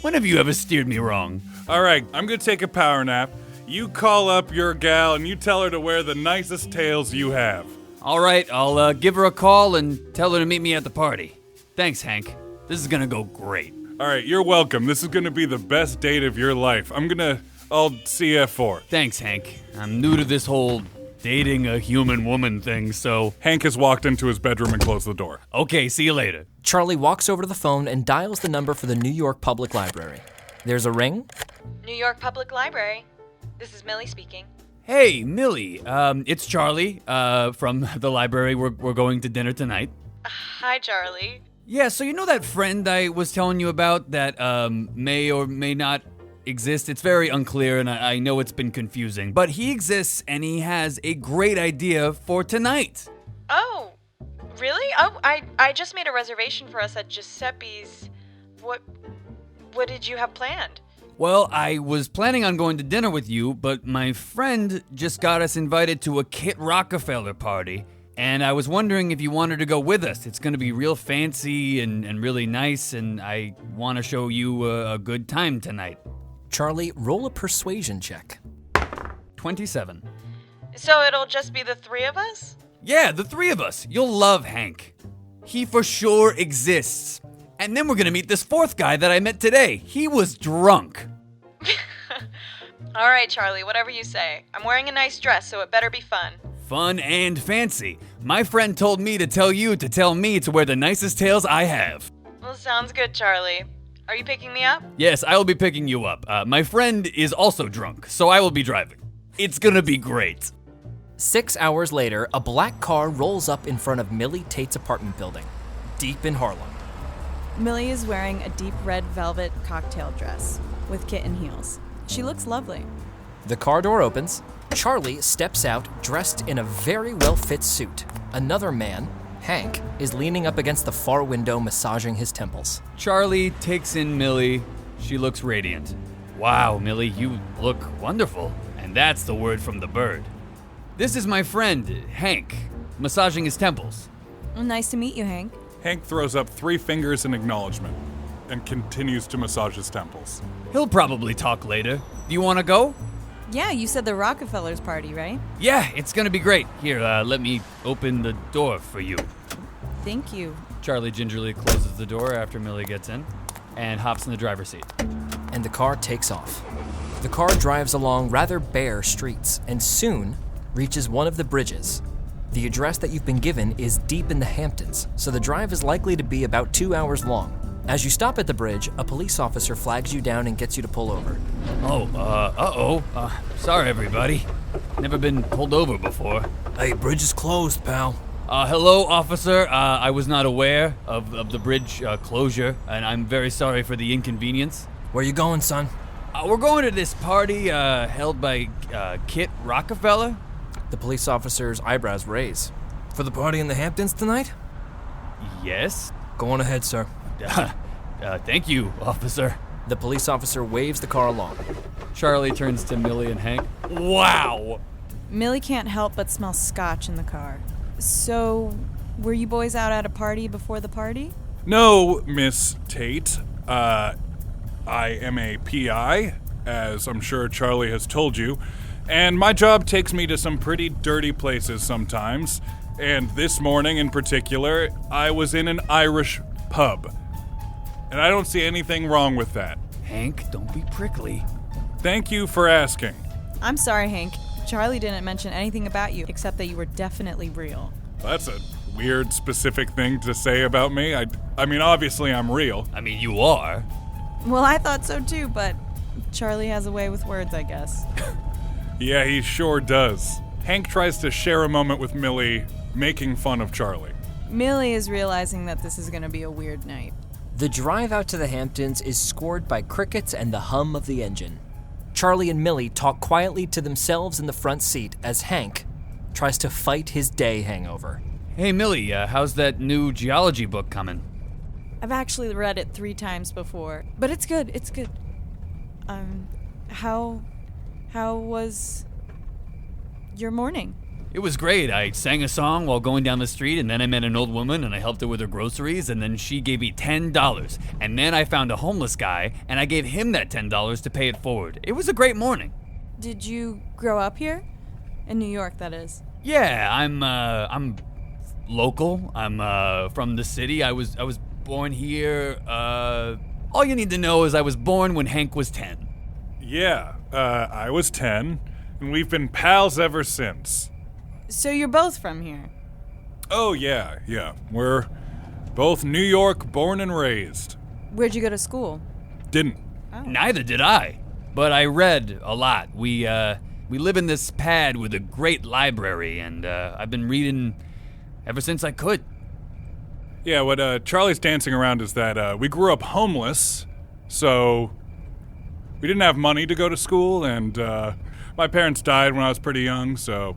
Speaker 4: When have you ever steered me wrong?
Speaker 2: All right, I'm gonna take a power nap. You call up your gal and you tell her to wear the nicest tails you have.
Speaker 4: All right, I'll give her a call and tell her to meet me at the party. Thanks, Hank. This is gonna go great.
Speaker 2: All right, you're welcome. This is gonna be the best date of your life. I'll see you at 4.
Speaker 4: Thanks, Hank. I'm new to this whole dating a human woman thing, so...
Speaker 2: Hank has walked into his bedroom and closed the door.
Speaker 4: Okay, see you later.
Speaker 3: Charlie walks over to the phone and dials the number for the New York Public Library. There's a ring.
Speaker 11: New York Public Library. This is Millie speaking.
Speaker 4: Hey, Millie. It's Charlie, from the library. We're going to dinner tonight.
Speaker 11: Hi, Charlie.
Speaker 4: Yeah, so you know that friend I was telling you about that may or may not exist? It's very unclear, and I know it's been confusing. But he exists, and he has a great idea for tonight.
Speaker 11: Oh, really? Oh, I just made a reservation for us at Giuseppe's. What did you have planned?
Speaker 4: Well, I was planning on going to dinner with you, but my friend just got us invited to a Kit Rockefeller party. And I was wondering if you wanted to go with us. It's going to be real fancy and really nice, and I want to show you a good time tonight.
Speaker 3: Charlie, roll a persuasion check.
Speaker 4: 27.
Speaker 11: So it'll just be the 3 of us?
Speaker 4: Yeah, the 3 of us. You'll love Hank. He for sure exists. And then we're going to meet this 4th guy that I met today. He was drunk.
Speaker 11: All right, Charlie, whatever you say. I'm wearing a nice dress, so it better be fun.
Speaker 4: Fun and fancy. My friend told me to tell you to tell me to wear the nicest tails I have.
Speaker 11: Well, sounds good, Charlie. Are you picking me up?
Speaker 4: Yes, I will be picking you up. My friend is also drunk, so I will be driving. It's gonna be great.
Speaker 3: 6 hours later, a black car rolls up in front of Millie Tate's apartment building, deep in Harlem.
Speaker 8: Millie is wearing a deep red velvet cocktail dress with kitten heels. She looks lovely.
Speaker 3: The car door opens. Charlie steps out dressed in a very well-fit suit. Another man, Hank, is leaning up against the far window massaging his temples.
Speaker 4: Charlie takes in Millie. She looks radiant. Wow, Millie, you look wonderful. And that's the word from the bird. This is my friend, Hank, massaging his temples.
Speaker 8: Well, nice to meet you, Hank.
Speaker 2: Hank throws up 3 fingers in acknowledgement and continues to massage his temples.
Speaker 4: He'll probably talk later. Do you want to go?
Speaker 8: Yeah, you said the Rockefellers party, right?
Speaker 4: Yeah, it's gonna be great. Here, let me open the door for you.
Speaker 8: Thank you.
Speaker 4: Charlie gingerly closes the door after Millie gets in and hops in the driver's seat.
Speaker 3: And the car takes off. The car drives along rather bare streets and soon reaches one of the bridges. The address that you've been given is deep in the Hamptons, so the drive is likely to be about 2 hours long. As you stop at the bridge, a police officer flags you down and gets you to pull over.
Speaker 4: Sorry, everybody. Never been pulled over before.
Speaker 3: Hey, bridge is closed, pal.
Speaker 4: Hello, officer. I was not aware of the bridge closure, and I'm very sorry for the inconvenience.
Speaker 3: Where you going, son?
Speaker 4: We're going to this party held by Kit Rockefeller.
Speaker 3: The police officer's eyebrows raise. For the party in the Hamptons tonight?
Speaker 4: Yes.
Speaker 3: Go on ahead, sir.
Speaker 4: Thank you, officer.
Speaker 3: The police officer waves the car along.
Speaker 4: Charlie turns to Millie and Hank. Wow!
Speaker 8: Millie can't help but smell scotch in the car. So, were you boys out at a party before the party?
Speaker 2: No, Miss Tate. I am a PI, as I'm sure Charlie has told you, and my job takes me to some pretty dirty places sometimes. And this morning in particular, I was in an Irish pub. And I don't see anything wrong with that.
Speaker 4: Hank, don't be prickly.
Speaker 2: Thank you for asking.
Speaker 8: I'm sorry, Hank. Charlie didn't mention anything about you, except that you were definitely real.
Speaker 2: That's a weird, specific thing to say about me. I mean, obviously I'm real.
Speaker 4: I mean, you are.
Speaker 8: Well, I thought so too, but Charlie has a way with words, I guess.
Speaker 2: Yeah, he sure does. Hank tries to share a moment with Millie, making fun of Charlie.
Speaker 8: Millie is realizing that this is going to be a weird night.
Speaker 3: The drive out to the Hamptons is scored by crickets and the hum of the engine. Charlie and Millie talk quietly to themselves in the front seat as Hank tries to fight his day hangover.
Speaker 4: Hey Millie, how's that new geology book coming?
Speaker 8: I've actually read it 3 times before, but it's good. How was your morning?
Speaker 4: It was great. I sang a song while going down the street, and then I met an old woman, and I helped her with her groceries, and then she gave me $10. And then I found a homeless guy, and I gave him that $10 to pay it forward. It was a great morning.
Speaker 8: Did you grow up here? In New York, that is.
Speaker 4: Yeah, I'm local. I'm from the city. I was born here. All you need to know is I was born when Hank was 10.
Speaker 2: Yeah, I was 10, and we've been pals ever since.
Speaker 8: So you're both from here?
Speaker 2: Oh, yeah. We're both New York born and raised.
Speaker 8: Where'd you go to school?
Speaker 2: Didn't.
Speaker 8: Oh.
Speaker 4: Neither did I, but I read a lot. We live in this pad with a great library, and I've been reading ever since I could.
Speaker 2: Yeah, what Charlie's dancing around is that we grew up homeless, so we didn't have money to go to school, and my parents died when I was pretty young, so...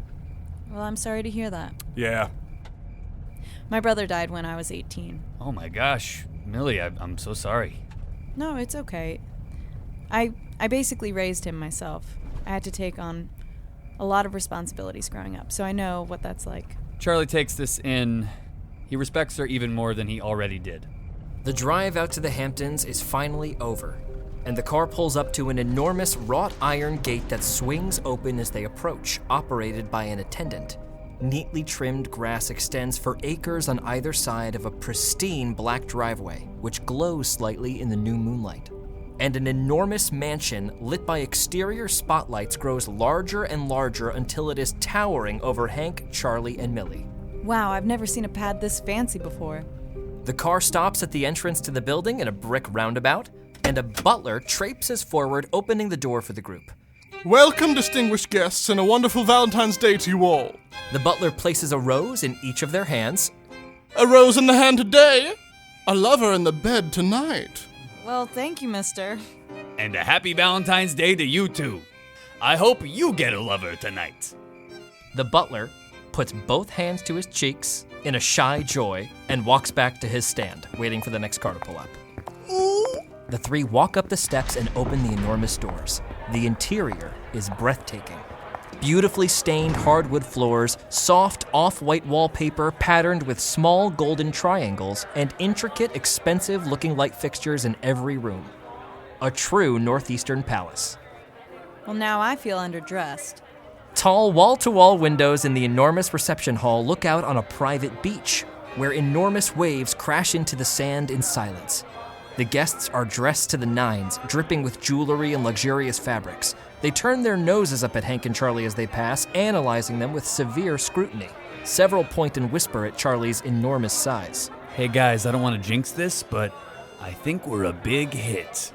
Speaker 8: Well, I'm sorry to hear that.
Speaker 2: Yeah.
Speaker 8: My brother died when I was 18.
Speaker 4: Oh my gosh, Millie, I'm so sorry.
Speaker 8: No, it's okay. I basically raised him myself. I had to take on a lot of responsibilities growing up, so I know what that's like.
Speaker 4: Charlie takes this in. He respects her even more than he already did.
Speaker 3: The drive out to the Hamptons is finally over, and the car pulls up to an enormous wrought iron gate that swings open as they approach, operated by an attendant. Neatly trimmed grass extends for acres on either side of a pristine black driveway, which glows slightly in the new moonlight. And an enormous mansion lit by exterior spotlights grows larger and larger until it is towering over Hank, Charlie, and Millie.
Speaker 8: Wow, I've never seen a pad this fancy before.
Speaker 3: The car stops at the entrance to the building in a brick roundabout, and a butler traipses forward, opening the door for the group.
Speaker 12: Welcome, distinguished guests, and a wonderful Valentine's Day to you all.
Speaker 3: The butler places a rose in each of their hands.
Speaker 12: A rose in the hand today, a lover in the bed tonight.
Speaker 8: Well, thank you, mister.
Speaker 4: And a happy Valentine's Day to you too. I hope you get a lover tonight.
Speaker 3: The butler puts both hands to his cheeks in a shy joy and walks back to his stand, waiting for the next car to pull up. The 3 walk up the steps and open the enormous doors. The interior is breathtaking. Beautifully stained hardwood floors, soft off-white wallpaper patterned with small golden triangles, and intricate, expensive-looking light fixtures in every room. A true northeastern palace.
Speaker 8: Well, now I feel underdressed.
Speaker 3: Tall wall-to-wall windows in the enormous reception hall look out on a private beach, where enormous waves crash into the sand in silence. The guests are dressed to the nines, dripping with jewelry and luxurious fabrics. They turn their noses up at Hank and Charlie as they pass, analyzing them with severe scrutiny. Several point and whisper at Charlie's enormous size.
Speaker 4: Hey guys, I don't want to jinx this, but I think we're a big hit.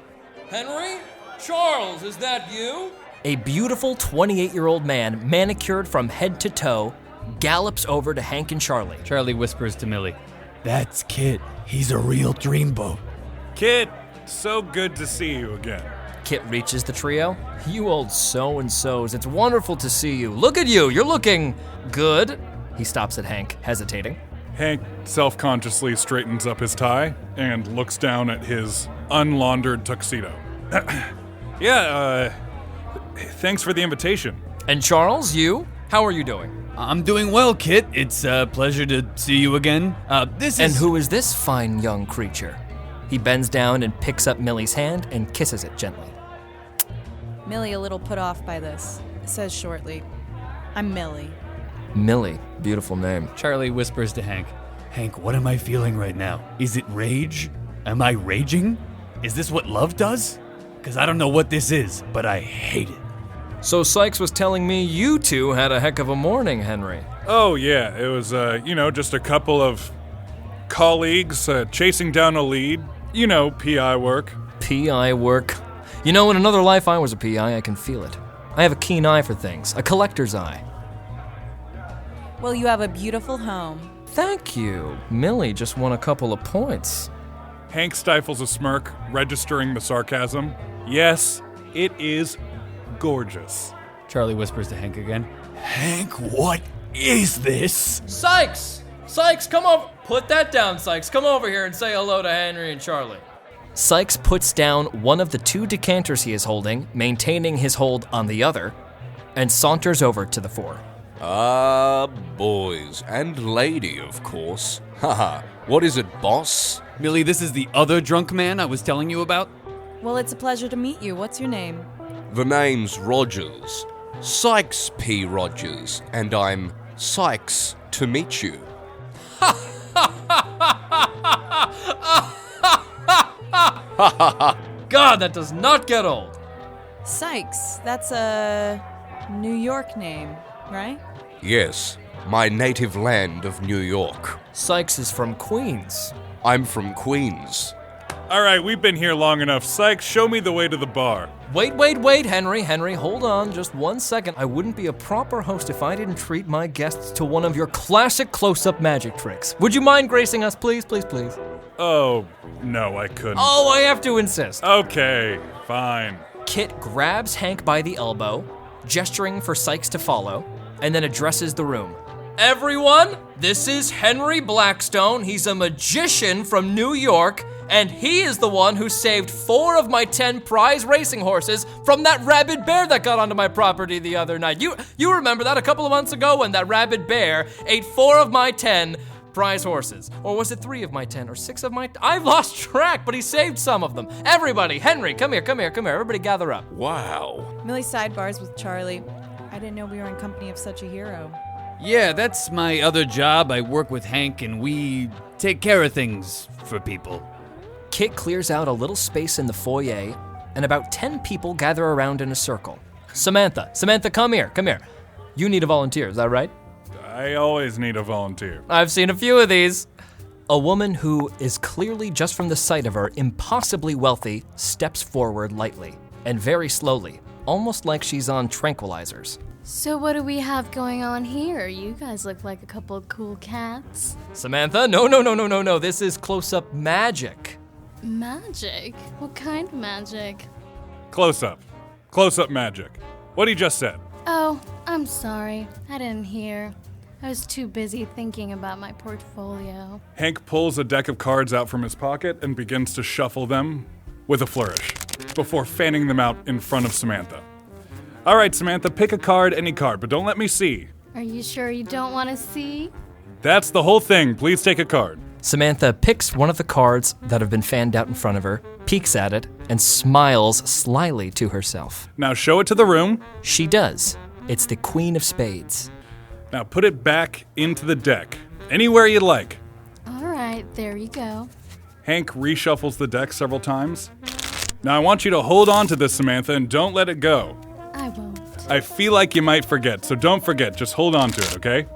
Speaker 13: Henry? Charles, is that you?
Speaker 3: A beautiful 28-year-old man, manicured from head to toe, gallops over to Hank and Charlie.
Speaker 4: Charlie whispers to Millie, "That's Kit. He's a real dreamboat."
Speaker 2: Kit, so good to see you again.
Speaker 3: Kit reaches the trio. You old so-and-sos, it's wonderful to see you. Look at you, you're looking good. He stops at Hank, hesitating.
Speaker 2: Hank self-consciously straightens up his tie and looks down at his unlaundered tuxedo. Thanks for the invitation.
Speaker 3: And Charles, you? How are you doing?
Speaker 4: I'm doing well, Kit. It's a pleasure to see you again.
Speaker 3: And who is this fine young creature? He bends down and picks up Millie's hand and kisses it gently.
Speaker 8: Millie, a little put off by this, says shortly, "I'm Millie."
Speaker 3: Millie, beautiful name.
Speaker 4: Charlie whispers to Hank, "Hank, what am I feeling right now? Is it rage? Am I raging? Is this what love does? Because I don't know what this is, but I hate it."
Speaker 3: So Sykes was telling me you two had a heck of a morning, Henry.
Speaker 2: Oh yeah, it was, just a couple of colleagues chasing down a lead. PI work.
Speaker 3: PI work. In another life I was a PI, I can feel it. I have a keen eye for things, a collector's eye.
Speaker 8: Well, you have a beautiful home.
Speaker 3: Thank you. Millie just won a couple of points.
Speaker 2: Hank stifles a smirk, registering the sarcasm. Yes, it is gorgeous.
Speaker 4: Charlie whispers to Hank again. Hank, what is this?
Speaker 13: Sykes! Sykes, come over. Put that down, Sykes. Come over here and say hello to Henry and Charlie.
Speaker 3: Sykes puts down one of the 2 decanters he is holding, maintaining his hold on the other, and saunters over to the 4.
Speaker 1: Boys and lady, of course. Haha, what is it, boss?
Speaker 4: Millie, this is the other drunk man I was telling you about?
Speaker 8: Well, it's a pleasure to meet you. What's your name?
Speaker 1: The name's Rogers. Sykes P. Rogers, and I'm Sykes to meet you.
Speaker 13: God, that does not get old.
Speaker 8: Sykes, that's a New York name, right?
Speaker 1: Yes, my native land of New York.
Speaker 3: Sykes is from Queens.
Speaker 1: I'm from Queens.
Speaker 2: All right, we've been here long enough. Sykes, show me the way to the bar.
Speaker 3: Wait, Henry, hold on just 1 second. I wouldn't be a proper host if I didn't treat my guests to one of your classic close-up magic tricks. Would you mind gracing us, please?
Speaker 2: Oh, no, I couldn't.
Speaker 3: Oh, I have to insist.
Speaker 2: Okay, fine.
Speaker 3: Kit grabs Hank by the elbow, gesturing for Sykes to follow, and then addresses the room.
Speaker 13: Everyone, this is Henry Blackstone. He's a magician from New York, and he is the one who saved 4 of my 10 prize racing horses from that rabid bear that got onto my property the other night. You remember that a couple of months ago when that rabid bear ate 4 of my 10 prize horses? Or was it 3 of my 10 or 6 of my... I've lost track, but he saved some of them. Everybody, Henry, come here. Everybody gather up.
Speaker 1: Wow.
Speaker 8: Millie sidebars with Charlie. I didn't know we were in company of such a hero.
Speaker 4: Yeah, that's my other job. I work with Hank and we take care of things for people.
Speaker 3: Kit clears out a little space in the foyer, and about 10 people gather around in a circle. Samantha, come here. You need a volunteer, is that right?
Speaker 2: I always need a volunteer.
Speaker 3: I've seen a few of these. A woman who is clearly, just from the sight of her, impossibly wealthy, steps forward lightly, and very slowly, almost like she's on tranquilizers.
Speaker 9: So what do we have going on here? You guys look like a couple of cool cats.
Speaker 3: Samantha, no, this is close-up magic.
Speaker 9: Magic? What kind of magic?
Speaker 2: Close-up magic. What he just said.
Speaker 9: Oh, I'm sorry. I didn't hear. I was too busy thinking about my portfolio.
Speaker 2: Hank pulls a deck of cards out from his pocket and begins to shuffle them with a flourish, before fanning them out in front of Samantha. All right, Samantha, pick a card, any card, but don't let me see.
Speaker 9: Are you sure you don't want to see?
Speaker 2: That's the whole thing. Please take a card.
Speaker 3: Samantha picks one of the cards that have been fanned out in front of her, peeks at it, and smiles slyly to herself.
Speaker 2: Now show it to the room.
Speaker 3: She does. It's the Queen of Spades.
Speaker 2: Now put it back into the deck, anywhere you'd like.
Speaker 9: All right, there you go.
Speaker 2: Hank reshuffles the deck several times. Now I want you to hold on to this, Samantha, and don't let it go.
Speaker 9: I won't.
Speaker 2: I feel like you might forget, so don't forget. Just hold on to it, okay?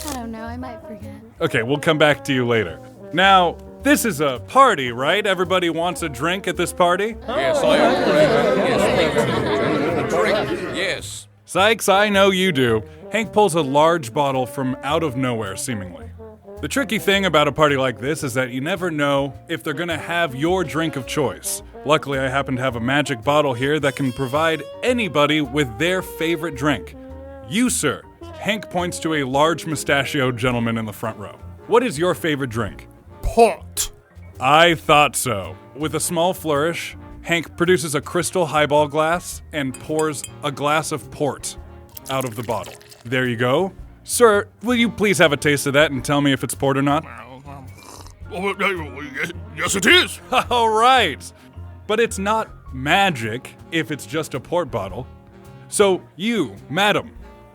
Speaker 9: I don't know, I might forget.
Speaker 2: Okay, we'll come back to you later. Now, this is a party, right? Everybody wants a drink at this party?
Speaker 1: Yes, I agree. Yes, drink, yes.
Speaker 2: Sykes, I know you do. Hank pulls a large bottle from out of nowhere, seemingly. The tricky thing about a party like this is that you never know if they're gonna have your drink of choice. Luckily, I happen to have a magic bottle here that can provide anybody with their favorite drink. You, sir. Hank points to a large mustachioed gentleman in the front row. What is your favorite drink?
Speaker 12: Port.
Speaker 2: I thought so. With a small flourish, Hank produces a crystal highball glass and pours a glass of port out of the bottle. There you go. Sir, will you please have a taste of that and tell me if it's port or not?
Speaker 12: Yes, it is.
Speaker 2: All right. But it's not magic if it's just a port bottle. So you, madam,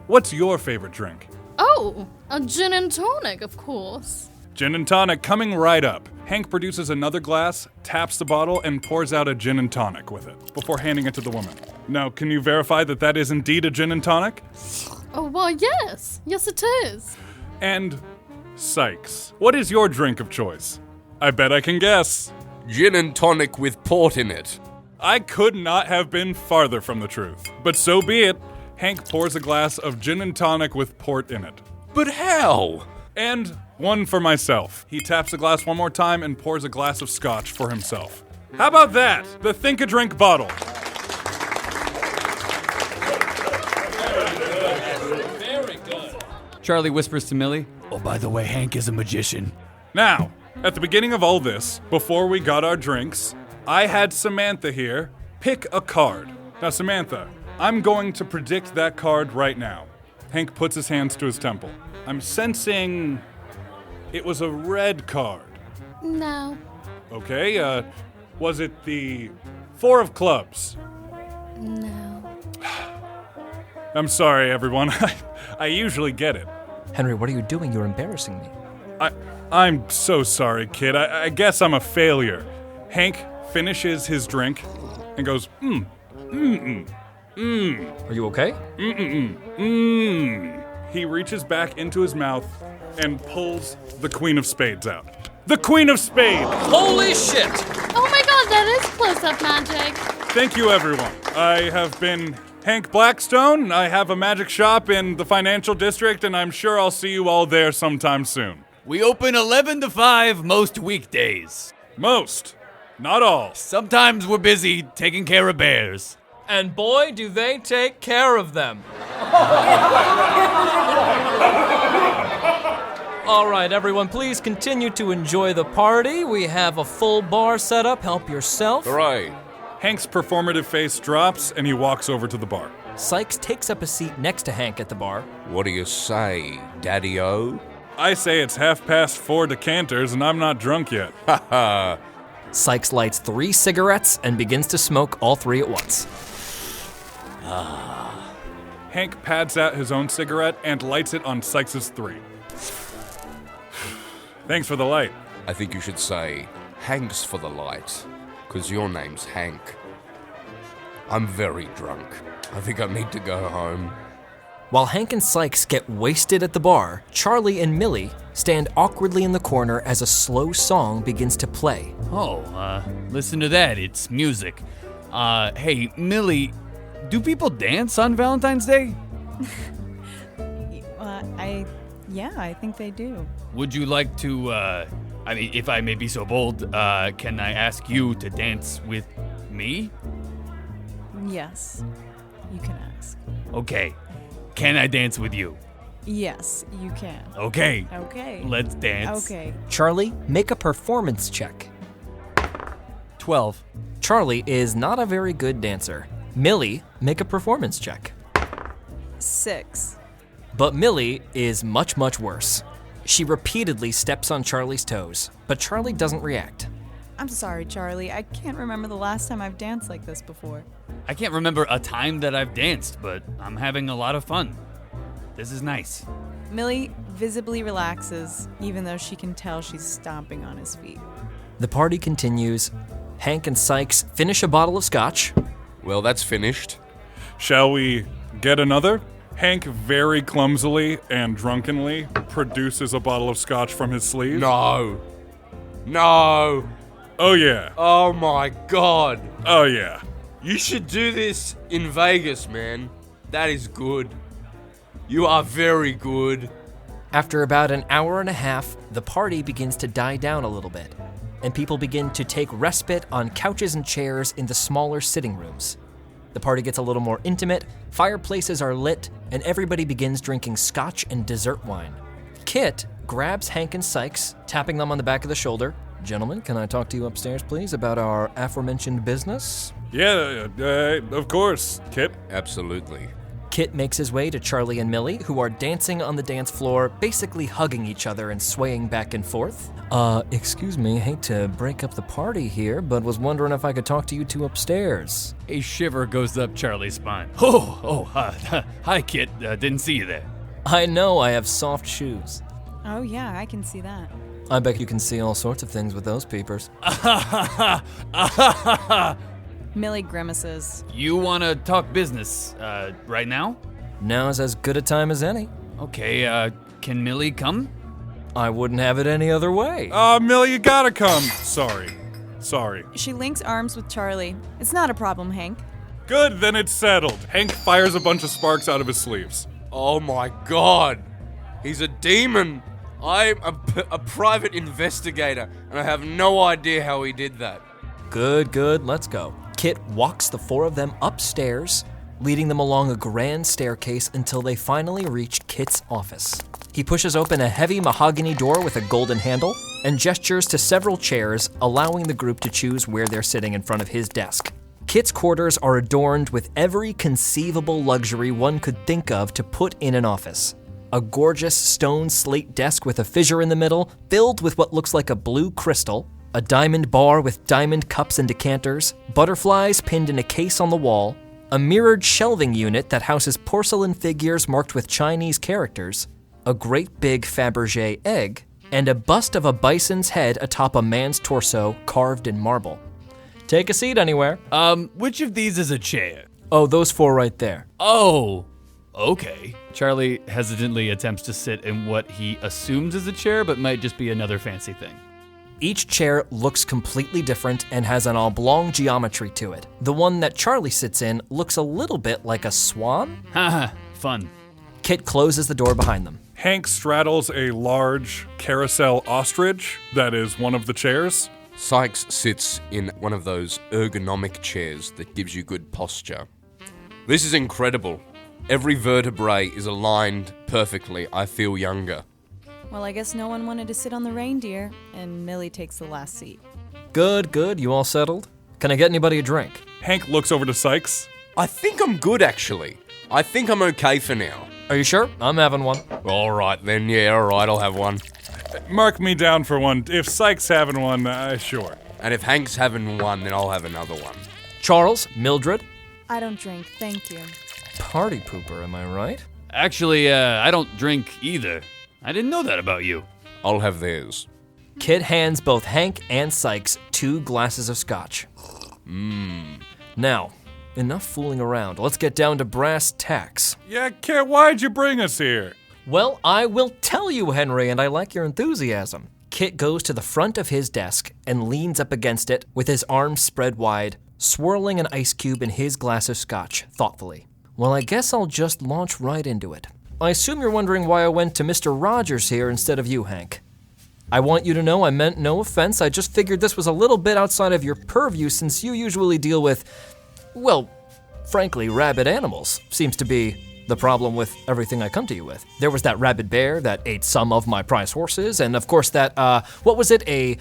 Speaker 2: what's your favorite drink?
Speaker 9: Oh, a gin and tonic, of course.
Speaker 2: Gin and tonic coming right up. Hank produces another glass, taps the bottle, and pours out a gin and tonic with it, before handing it to the woman. Now, can you verify that that is indeed a gin and tonic?
Speaker 9: Oh, well, yes. Yes, it is.
Speaker 2: And Sykes, what is your drink of choice? I bet I can guess.
Speaker 1: Gin and tonic with port in it.
Speaker 2: I could not have been farther from the truth. But so be it. Hank pours a glass of gin and tonic with port in it.
Speaker 1: But how?
Speaker 2: And one for myself. He taps the glass one more time and pours a glass of scotch for himself. How about that? The think-a-drink bottle.
Speaker 4: Very good. Charlie whispers to Millie, "Oh, by the way, Hank is a magician."
Speaker 2: Now, at the beginning of all this, before we got our drinks, I had Samantha here pick a card. Now, Samantha, I'm going to predict that card right now. Hank puts his hands to his temple. I'm sensing it was a red card.
Speaker 9: No.
Speaker 2: Okay, was it the 4 of clubs?
Speaker 9: No.
Speaker 2: I'm sorry, everyone. I usually get it.
Speaker 3: Henry, what are you doing? You're embarrassing me.
Speaker 2: I'm so sorry, kid. I guess I'm a failure. Hank finishes his drink and goes, Are
Speaker 3: you okay?
Speaker 2: He reaches back into his mouth and pulls the Queen of Spades out. The Queen of Spades!
Speaker 13: Holy shit!
Speaker 9: Oh my god, that is close-up magic.
Speaker 2: Thank you, everyone. I have been Hank Blackstone. I have a magic shop in the financial district, and I'm sure I'll see you all there sometime soon.
Speaker 4: We open 11 to 5 most weekdays.
Speaker 2: Most. Not all.
Speaker 4: Sometimes we're busy taking care of bears.
Speaker 13: And boy, do they take care of them. All right, everyone, please continue to enjoy the party. We have a full bar set up. Help yourself.
Speaker 1: Right.
Speaker 2: Hank's performative face drops, and he walks over to the bar.
Speaker 3: Sykes takes up a seat next to Hank at the bar.
Speaker 1: What do you say, Daddy-O?
Speaker 2: I say it's 4:30 decanters, and I'm not drunk yet.
Speaker 1: Haha.
Speaker 3: Sykes lights 3 cigarettes and begins to smoke all 3 at once.
Speaker 2: Hank pads out his own cigarette and lights it on Sykes' 3. Thanks for the light.
Speaker 1: I think you should say, Hanks for the light, because your name's Hank. I'm very drunk. I think I need to go home.
Speaker 3: While Hank and Sykes get wasted at the bar, Charlie and Millie stand awkwardly in the corner as a slow song begins to play.
Speaker 4: Oh, listen to that. It's music. Hey, Millie, do people dance on Valentine's Day?
Speaker 8: I think they do.
Speaker 4: Would you like to, if I may be so bold, can I ask you to dance with me?
Speaker 8: Yes, you can ask.
Speaker 4: Okay. Can I dance with you?
Speaker 8: Yes, you can.
Speaker 4: Okay.
Speaker 8: Okay.
Speaker 4: Let's dance.
Speaker 8: Okay.
Speaker 3: Charlie, make a performance check.
Speaker 4: 12.
Speaker 3: Charlie is not a very good dancer. Millie, make a performance check.
Speaker 8: 6.
Speaker 3: But Millie is much, much worse. She repeatedly steps on Charlie's toes, but Charlie doesn't react.
Speaker 8: I'm sorry, Charlie. I can't remember the last time I've danced like this before.
Speaker 4: I can't remember a time that I've danced, but I'm having a lot of fun. This is nice.
Speaker 8: Millie visibly relaxes, even though she can tell she's stomping on his feet.
Speaker 3: The party continues. Hank and Sykes finish a bottle of scotch.
Speaker 1: Well, that's finished.
Speaker 2: Shall we get another? Hank very clumsily and drunkenly produces a bottle of scotch from his sleeve.
Speaker 1: No. No.
Speaker 2: Oh, yeah.
Speaker 1: Oh, my God.
Speaker 2: Oh, yeah.
Speaker 1: You should do this in Vegas, man. That is good. You are very good.
Speaker 3: After about an hour and a half, the party begins to die down a little bit, and people begin to take respite on couches and chairs in the smaller sitting rooms. The party gets a little more intimate, fireplaces are lit, and everybody begins drinking scotch and dessert wine. Kit grabs Hank and Sykes, tapping them on the back of the shoulder. Gentlemen, can I talk to you upstairs, please, about our aforementioned business?
Speaker 2: Yeah, of course, Kit.
Speaker 1: Absolutely.
Speaker 3: Kit makes his way to Charlie and Millie, who are dancing on the dance floor, basically hugging each other and swaying back and forth. Excuse me, hate to break up the party here, but was wondering if I could talk to you two upstairs.
Speaker 4: A shiver goes up Charlie's spine. Hi, Kit. Didn't see you there.
Speaker 3: I know I have soft shoes.
Speaker 8: Oh, yeah, I can see that.
Speaker 3: I bet you can see all sorts of things with those peepers.
Speaker 8: Millie grimaces.
Speaker 4: You want to talk business, right now?
Speaker 3: Now's as good a time as any.
Speaker 4: Okay, can Millie come?
Speaker 3: I wouldn't have it any other way.
Speaker 2: Millie, you gotta come. Sorry.
Speaker 8: She links arms with Charlie. It's not a problem, Hank.
Speaker 2: Good, then it's settled. Hank fires a bunch of sparks out of his sleeves.
Speaker 1: Oh my God. He's a demon. I'm a private investigator, and I have no idea how he did that.
Speaker 3: Good, let's go. Kit walks the four of them upstairs, leading them along a grand staircase until they finally reach Kit's office. He pushes open a heavy mahogany door with a golden handle and gestures to several chairs, allowing the group to choose where they're sitting in front of his desk. Kit's quarters are adorned with every conceivable luxury one could think of to put in an office. A gorgeous stone slate desk with a fissure in the middle, filled with what looks like a blue crystal, a diamond bar with diamond cups and decanters, butterflies pinned in a case on the wall, a mirrored shelving unit that houses porcelain figures marked with Chinese characters, a great big Fabergé egg, and a bust of a bison's head atop a man's torso carved in marble. Take a seat anywhere.
Speaker 4: Which of these is a chair?
Speaker 3: Oh, those four right there.
Speaker 4: Oh, okay. Charlie hesitantly attempts to sit in what he assumes is a chair, but might just be another fancy thing.
Speaker 3: Each chair looks completely different and has an oblong geometry to it. The one that Charlie sits in looks a little bit like a swan.
Speaker 4: Haha, fun.
Speaker 3: Kit closes the door behind them.
Speaker 2: Hank straddles a large carousel ostrich that is one of the chairs.
Speaker 1: Sykes sits in one of those ergonomic chairs that gives you good posture. This is incredible. Every vertebrae is aligned perfectly. I feel younger.
Speaker 8: Well, I guess no one wanted to sit on the reindeer, and Millie takes the last seat.
Speaker 3: Good. You all settled? Can I get anybody a drink?
Speaker 2: Hank looks over to Sykes.
Speaker 1: I think I'm good, actually. I think I'm okay for now.
Speaker 3: Are you sure? I'm having one.
Speaker 1: All right, then. Yeah, all right, I'll have one.
Speaker 2: Mark me down for one. If Sykes having one, sure.
Speaker 1: And if Hank's having one, then I'll have another one.
Speaker 3: Charles, Mildred.
Speaker 8: I don't drink, thank you.
Speaker 3: Party pooper, am I right?
Speaker 4: Actually, I don't drink either. I didn't know that about you.
Speaker 1: I'll have theirs.
Speaker 3: Kit hands both Hank and Sykes 2 glasses of scotch. Now, enough fooling around. Let's get down to brass tacks.
Speaker 2: Yeah, Kit, why'd you bring us here?
Speaker 3: Well, I will tell you, Henry, and I like your enthusiasm. Kit goes to the front of his desk and leans up against it with his arms spread wide, swirling an ice cube in his glass of scotch thoughtfully. Well, I guess I'll just launch right into it. I assume you're wondering why I went to Mr. Rogers here instead of you, Hank. I want you to know I meant no offense. I just figured this was a little bit outside of your purview since you usually deal with, well, frankly, rabid animals. Seems to be the problem with everything I come to you with. There was that rabid bear that ate some of my prize horses, and of course that, what was it, a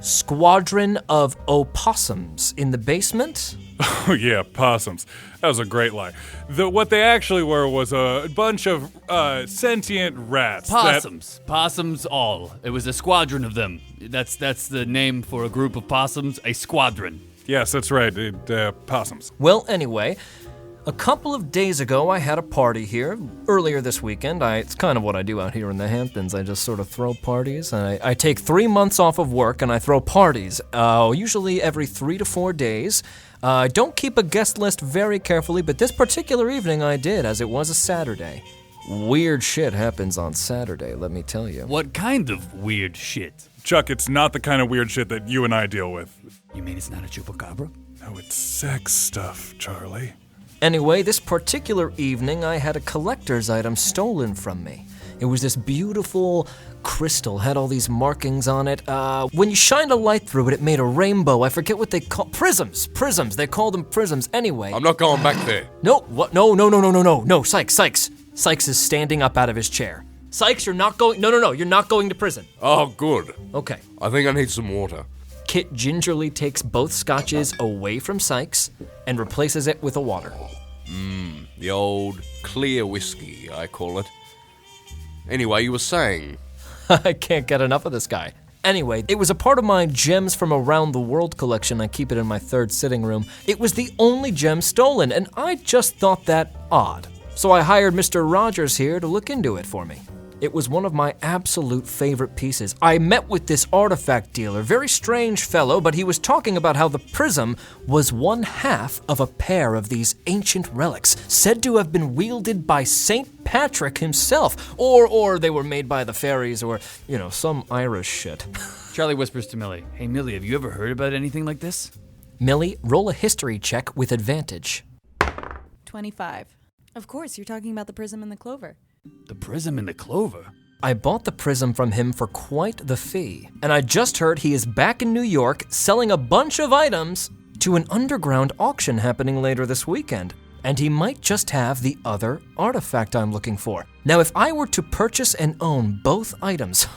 Speaker 3: squadron of opossums in the basement?
Speaker 2: Oh yeah, possums. That was a great lie. What they actually were was a bunch of sentient rats.
Speaker 4: Possums all. It was a squadron of them. That's the name for a group of possums, a squadron.
Speaker 2: Yes, that's right, possums.
Speaker 3: Well, anyway, a couple of days ago, I had a party here. Earlier this weekend, it's kind of what I do out here in the Hamptons. I just sort of throw parties. I take 3 months off of work and I throw parties, usually every 3 to 4 days. I don't keep a guest list very carefully, but this particular evening I did, as it was a Saturday. Weird shit happens on Saturday, let me tell you.
Speaker 4: What kind of weird shit?
Speaker 2: Chuck, it's not the kind of weird shit that you and I deal with.
Speaker 4: You mean it's not a chupacabra?
Speaker 2: No, it's sex stuff, Charlie.
Speaker 3: Anyway, this particular evening, I had a collector's item stolen from me. It was this beautiful crystal, had all these markings on it. When you shined a light through it, it made a rainbow. I forget what they call prisms. They call them prisms anyway.
Speaker 1: I'm not going back there.
Speaker 3: No, what? No, Sykes. Sykes is standing up out of his chair. Sykes, you're not going, no, you're not going to prison.
Speaker 1: Oh, good.
Speaker 3: Okay.
Speaker 1: I think I need some water.
Speaker 3: Kit gingerly takes both scotches away from Sykes and replaces it with a water.
Speaker 1: The old clear whiskey, I call it. Anyway, you were saying?
Speaker 3: I can't get enough of this guy. Anyway, it was a part of my Gems from Around the World collection. I keep it in my 3rd sitting room. It was the only gem stolen, and I just thought that odd. So I hired Mr. Rogers here to look into it for me. It was one of my absolute favorite pieces. I met with this artifact dealer, very strange fellow, but he was talking about how the prism was 1/2 of a pair of these ancient relics, said to have been wielded by St. Patrick himself, or they were made by the fairies, or, some Irish shit.
Speaker 4: Charlie whispers to Millie, "Hey Millie, have you ever heard about anything like this?"
Speaker 3: Millie, roll a history check with advantage.
Speaker 8: 25. Of course, you're talking about the prism and the clover.
Speaker 4: The prism and the clover?
Speaker 3: I bought the prism from him for quite the fee, and I just heard he is back in New York selling a bunch of items to an underground auction happening later this weekend. And he might just have the other artifact I'm looking for. Now, if I were to purchase and own both items,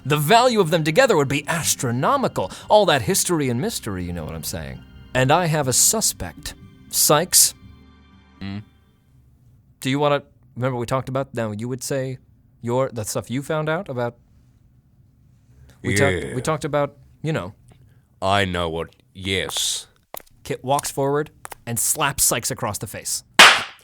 Speaker 3: the value of them together would be astronomical. All that history and mystery, you know what I'm saying. And I have a suspect. Sykes? Do you want to, remember we talked about, now you would say the stuff you found out about? We talked about, you know.
Speaker 1: I know what, yes.
Speaker 3: Kit walks forward and slaps Sykes across the face.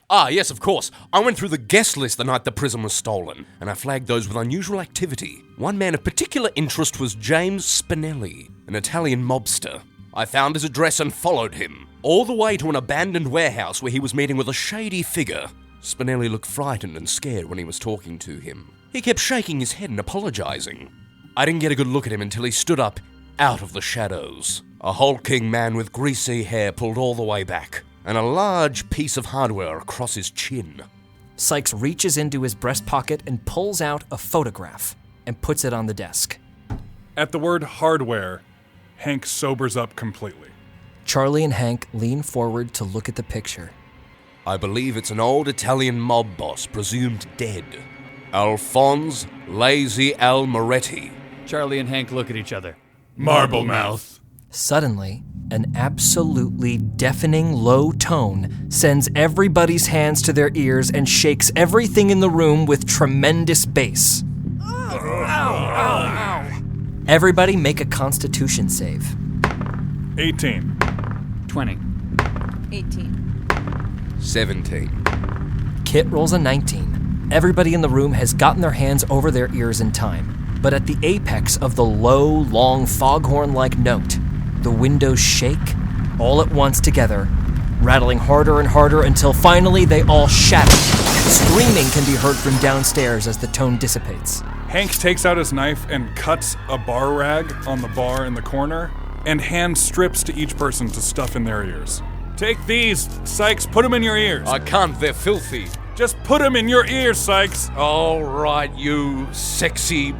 Speaker 1: Ah, yes, of course. I went through the guest list the night the prism was stolen, and I flagged those with unusual activity. One man of particular interest was James Spinelli, an Italian mobster. I found his address and followed him, all the way to an abandoned warehouse where he was meeting with a shady figure. Spinelli looked frightened and scared when he was talking to him. He kept shaking his head and apologizing. I didn't get a good look at him until he stood up out of the shadows. A hulking man with greasy hair pulled all the way back, and a large piece of hardware across his chin.
Speaker 3: Sykes reaches into his breast pocket and pulls out a photograph and puts it on the desk.
Speaker 2: At the word hardware, Hank sobers up completely.
Speaker 3: Charlie and Hank lean forward to look at the picture.
Speaker 1: I believe it's an old Italian mob boss, presumed dead. Alphonse Lazy Al Moretti.
Speaker 4: Charlie and Hank look at each other.
Speaker 10: Marble mouth.
Speaker 3: Suddenly, an absolutely deafening low tone sends everybody's hands to their ears and shakes everything in the room with tremendous bass. Everybody make a Constitution save.
Speaker 2: 18.
Speaker 4: 20.
Speaker 8: 18.
Speaker 1: 17.
Speaker 3: Kit rolls a 19. Everybody in the room has gotten their hands over their ears in time, but at the apex of the low, long foghorn-like note, the windows shake, all at once together, rattling harder and harder until finally they all shatter. Screaming can be heard from downstairs as the tone dissipates.
Speaker 2: Hank takes out his knife and cuts a bar rag on the bar in the corner and hand strips to each person to stuff in their ears. Take these, Sykes, put them in your ears.
Speaker 1: I can't, they're filthy.
Speaker 2: Just put them in your ears, Sykes.
Speaker 1: All right, you sexy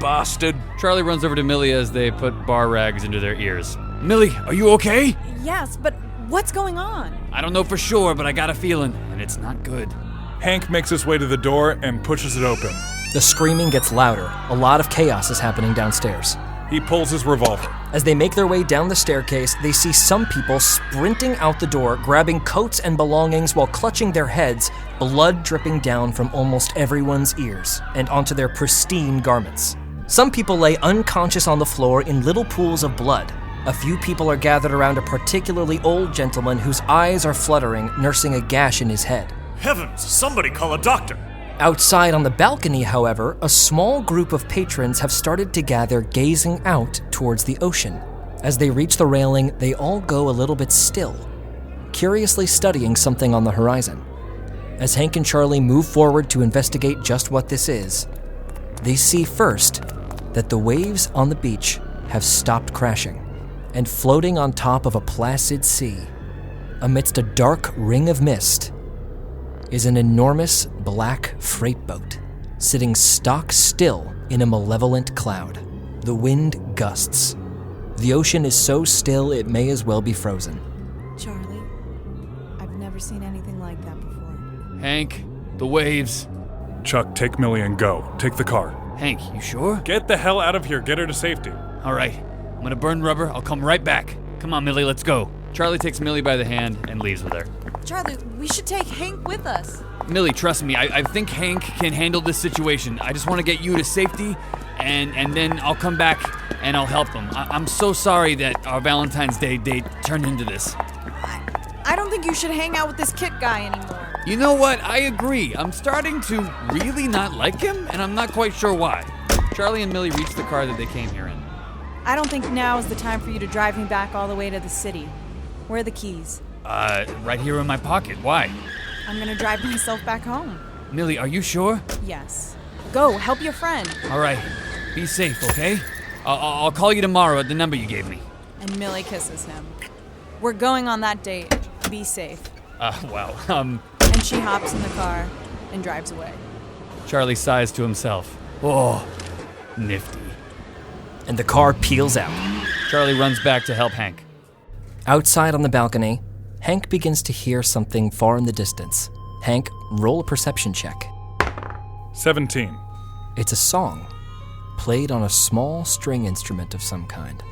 Speaker 1: bastard.
Speaker 4: Charlie runs over to Millie as they put bar rags into their ears. Millie, are you okay?
Speaker 8: Yes, but what's going on?
Speaker 4: I don't know for sure, but I got a feeling, and it's not good.
Speaker 2: Hank makes his way to the door and pushes it open.
Speaker 3: The screaming gets louder. A lot of chaos is happening downstairs.
Speaker 2: He pulls his revolver.
Speaker 3: As they make their way down the staircase, they see some people sprinting out the door, grabbing coats and belongings while clutching their heads, blood dripping down from almost everyone's ears and onto their pristine garments. Some people lay unconscious on the floor in little pools of blood. A few people are gathered around a particularly old gentleman whose eyes are fluttering, nursing a gash in his head.
Speaker 5: Heavens, somebody call a doctor!
Speaker 3: Outside on the balcony, however, a small group of patrons have started to gather, gazing out towards the ocean. As they reach the railing, they all go a little bit still, curiously studying something on the horizon. As Hank and Charlie move forward to investigate just what this is, they see first that the waves on the beach have stopped crashing, and floating on top of a placid sea, amidst a dark ring of mist, is an enormous black freight boat, sitting stock still in a malevolent cloud. The wind gusts. The ocean is so still it may as well be frozen.
Speaker 8: Charlie, I've never seen anything like that before.
Speaker 4: Hank, the waves.
Speaker 2: Chuck, take Millie and go. Take the car.
Speaker 4: Hank, you sure?
Speaker 2: Get the hell out of here. Get her to safety.
Speaker 4: All right. I'm gonna burn rubber. I'll come right back. Come on, Millie, let's go. Charlie takes Millie by the hand and leaves with her.
Speaker 8: Charlie, we should take Hank with us.
Speaker 4: Millie, trust me, I think Hank can handle this situation. I just want to get you to safety, and then I'll come back and I'll help them. I'm so sorry that our Valentine's Day date turned into this.
Speaker 8: I don't think you should hang out with this Kit guy anymore.
Speaker 4: You know what? I agree. I'm starting to really not like him, and I'm not quite sure why. Charlie and Millie reach the car that they came here in.
Speaker 8: I don't think now is the time for you to drive me back all the way to the city. Where are the keys?
Speaker 4: Right here in my pocket. Why?
Speaker 8: I'm gonna drive myself back home.
Speaker 4: Millie, are you sure?
Speaker 8: Yes. Go, help your friend.
Speaker 4: All right. Be safe, okay? I'll call you tomorrow at the number you gave me.
Speaker 8: And Millie kisses him. We're going on that date. Be safe.
Speaker 4: Wow.
Speaker 8: And she hops in the car and drives away.
Speaker 4: Charlie sighs to himself. Oh, nifty.
Speaker 3: And the car peels out.
Speaker 4: Charlie runs back to help Hank.
Speaker 3: Outside on the balcony, Hank begins to hear something far in the distance. Hank, roll a perception check.
Speaker 2: 17.
Speaker 3: It's a song, played on a small string instrument of some kind.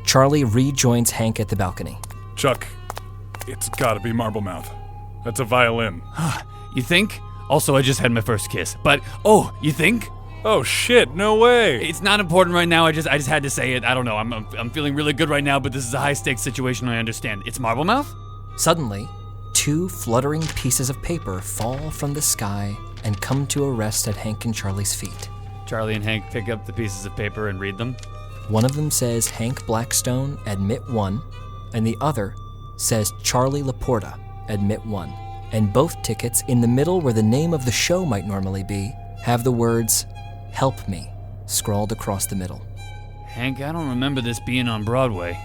Speaker 3: Charlie rejoins Hank at the balcony.
Speaker 2: Chuck, it's gotta be Marblemouth. That's a violin.
Speaker 4: You think? Also, I just had my first kiss. But, you think?
Speaker 2: Oh shit, no way.
Speaker 4: It's not important right now, I just had to say it. I don't know, I'm feeling really good right now, but this is a high-stakes situation, I understand. It's Marblemouth?
Speaker 3: Suddenly, 2 fluttering pieces of paper fall from the sky and come to a rest at Hank and Charlie's feet.
Speaker 4: Charlie and Hank pick up the pieces of paper and read them.
Speaker 3: One of them says Hank Blackstone, admit 1, and the other says Charlie LaPorta, admit 1. And both tickets, in the middle where the name of the show might normally be, have the words, "Help Me," scrawled across the middle.
Speaker 4: Hank, I don't remember this being on Broadway.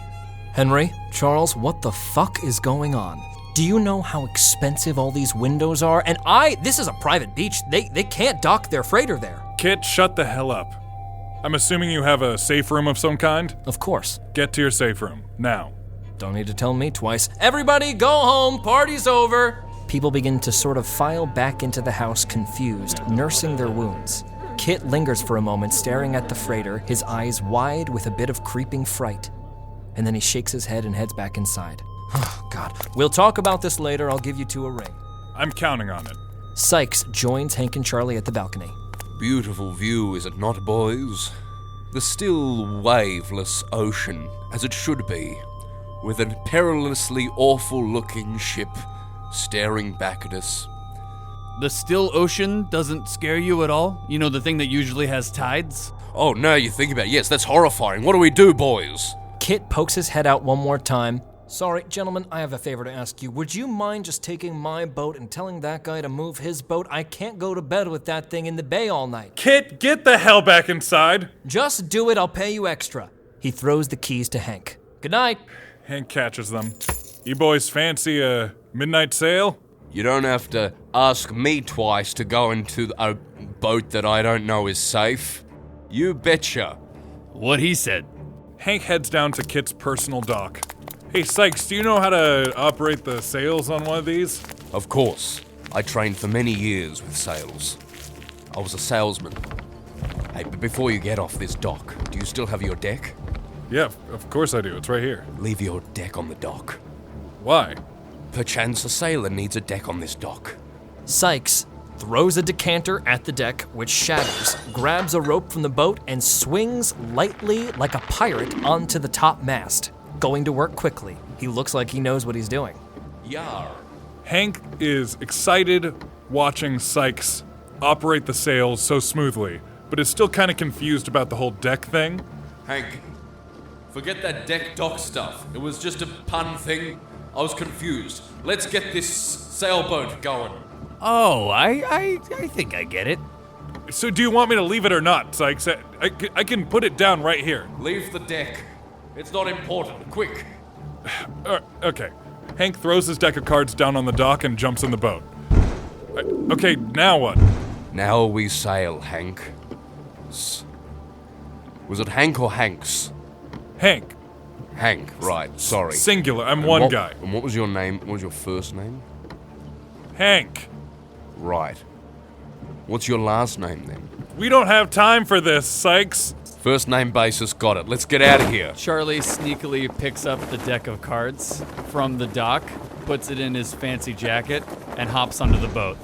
Speaker 3: Henry, Charles, what the fuck is going on? Do you know how expensive all these windows are? And this is a private beach. They can't dock their freighter there.
Speaker 2: Kit, shut the hell up. I'm assuming you have a safe room of some kind?
Speaker 3: Of course.
Speaker 2: Get to your safe room, now.
Speaker 3: Don't need to tell me twice.
Speaker 13: Everybody go home, party's over.
Speaker 3: People begin to sort of file back into the house confused, nursing their wounds. Kit lingers for a moment, staring at the freighter, his eyes wide with a bit of creeping fright. And then he shakes his head and heads back inside. Oh, God. We'll talk about this later. I'll give you 2 a ring.
Speaker 2: I'm counting on it.
Speaker 3: Sykes joins Hank and Charlie at the balcony.
Speaker 1: Beautiful view, is it not, boys? The still, waveless ocean, as it should be, with a perilously awful-looking ship staring back at us.
Speaker 4: The still ocean doesn't scare you at all? You know, the thing that usually has tides?
Speaker 1: Oh, no, you think about it. Yes, that's horrifying. What do we do, boys?
Speaker 3: Kit pokes his head out one more time. Sorry, gentlemen, I have a favor to ask you. Would you mind just taking my boat and telling that guy to move his boat? I can't go to bed with that thing in the bay all night.
Speaker 2: Kit, get the hell back inside.
Speaker 3: Just do it, I'll pay you extra. He throws the keys to Hank. Good night.
Speaker 2: Hank catches them. You boys fancy a midnight sail?
Speaker 1: You don't have to ask me twice to go into a boat that I don't know is safe. You betcha.
Speaker 4: What he said.
Speaker 2: Hank heads down to Kit's personal dock. Hey, Sykes, do you know how to operate the sails on one of these?
Speaker 1: Of course. I trained for many years with sails. I was a salesman. Hey, but before you get off this dock, do you still have your deck?
Speaker 2: Yeah, of course I do. It's right here.
Speaker 1: Leave your deck on the dock.
Speaker 2: Why?
Speaker 1: Perchance a sailor needs a deck on this dock.
Speaker 3: Sykes throws a decanter at the deck, which shatters, grabs a rope from the boat, and swings lightly like a pirate onto the top mast. Going to work quickly. He looks like he knows what he's doing.
Speaker 1: Yar.
Speaker 2: Hank is excited watching Sykes operate the sails so smoothly, but is still kind of confused about the whole deck thing.
Speaker 1: Hank, forget that deck dock stuff. It was just a pun thing. I was confused. Let's get this sailboat going.
Speaker 4: Oh, I think I get it.
Speaker 2: So do you want me to leave it or not, Sykes? I can put it down right here.
Speaker 1: Leave the deck. It's not important. Quick.
Speaker 2: Okay. Hank throws his deck of cards down on the dock and jumps in the boat. Okay, now what?
Speaker 1: Now we sail, Hank. Was it Hank or Hanks?
Speaker 2: Hank.
Speaker 1: Hank, right. Sorry.
Speaker 2: Singular. I'm one guy.
Speaker 1: And what was your name? What was your first name?
Speaker 2: Hank.
Speaker 1: Right. What's your last name, then?
Speaker 2: We don't have time for this, Sykes.
Speaker 1: First name basis, got it. Let's get out of here.
Speaker 4: Charlie sneakily picks up the deck of cards from the dock, puts it in his fancy jacket, and hops onto the boat.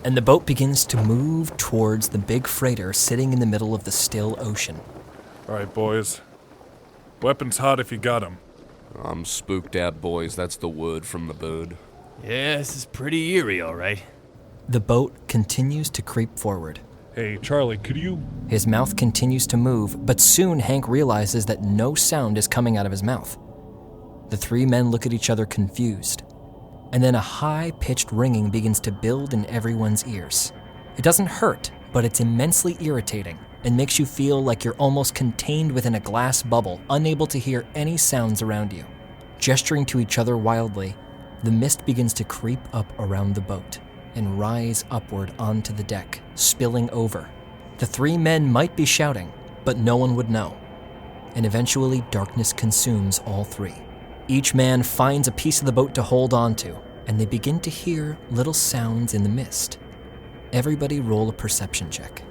Speaker 3: And the boat begins to move towards the big freighter sitting in the middle of the still ocean.
Speaker 2: All right, boys. Weapons hot if you got 'em.
Speaker 1: I'm spooked out, boys. That's the word from the bird.
Speaker 4: Yeah, this is pretty eerie, all right.
Speaker 3: The boat continues to creep forward.
Speaker 2: Hey, Charlie, could you...
Speaker 3: His mouth continues to move, but soon Hank realizes that no sound is coming out of his mouth. The 3 men look at each other confused, and then a high-pitched ringing begins to build in everyone's ears. It doesn't hurt, but it's immensely irritating and makes you feel like you're almost contained within a glass bubble, unable to hear any sounds around you. Gesturing to each other wildly, the mist begins to creep up around the boat and rise upward onto the deck, spilling over. The three men might be shouting, but no one would know. And eventually, darkness consumes all three. Each man finds a piece of the boat to hold on to, and they begin to hear little sounds in the mist. Everybody roll a perception check.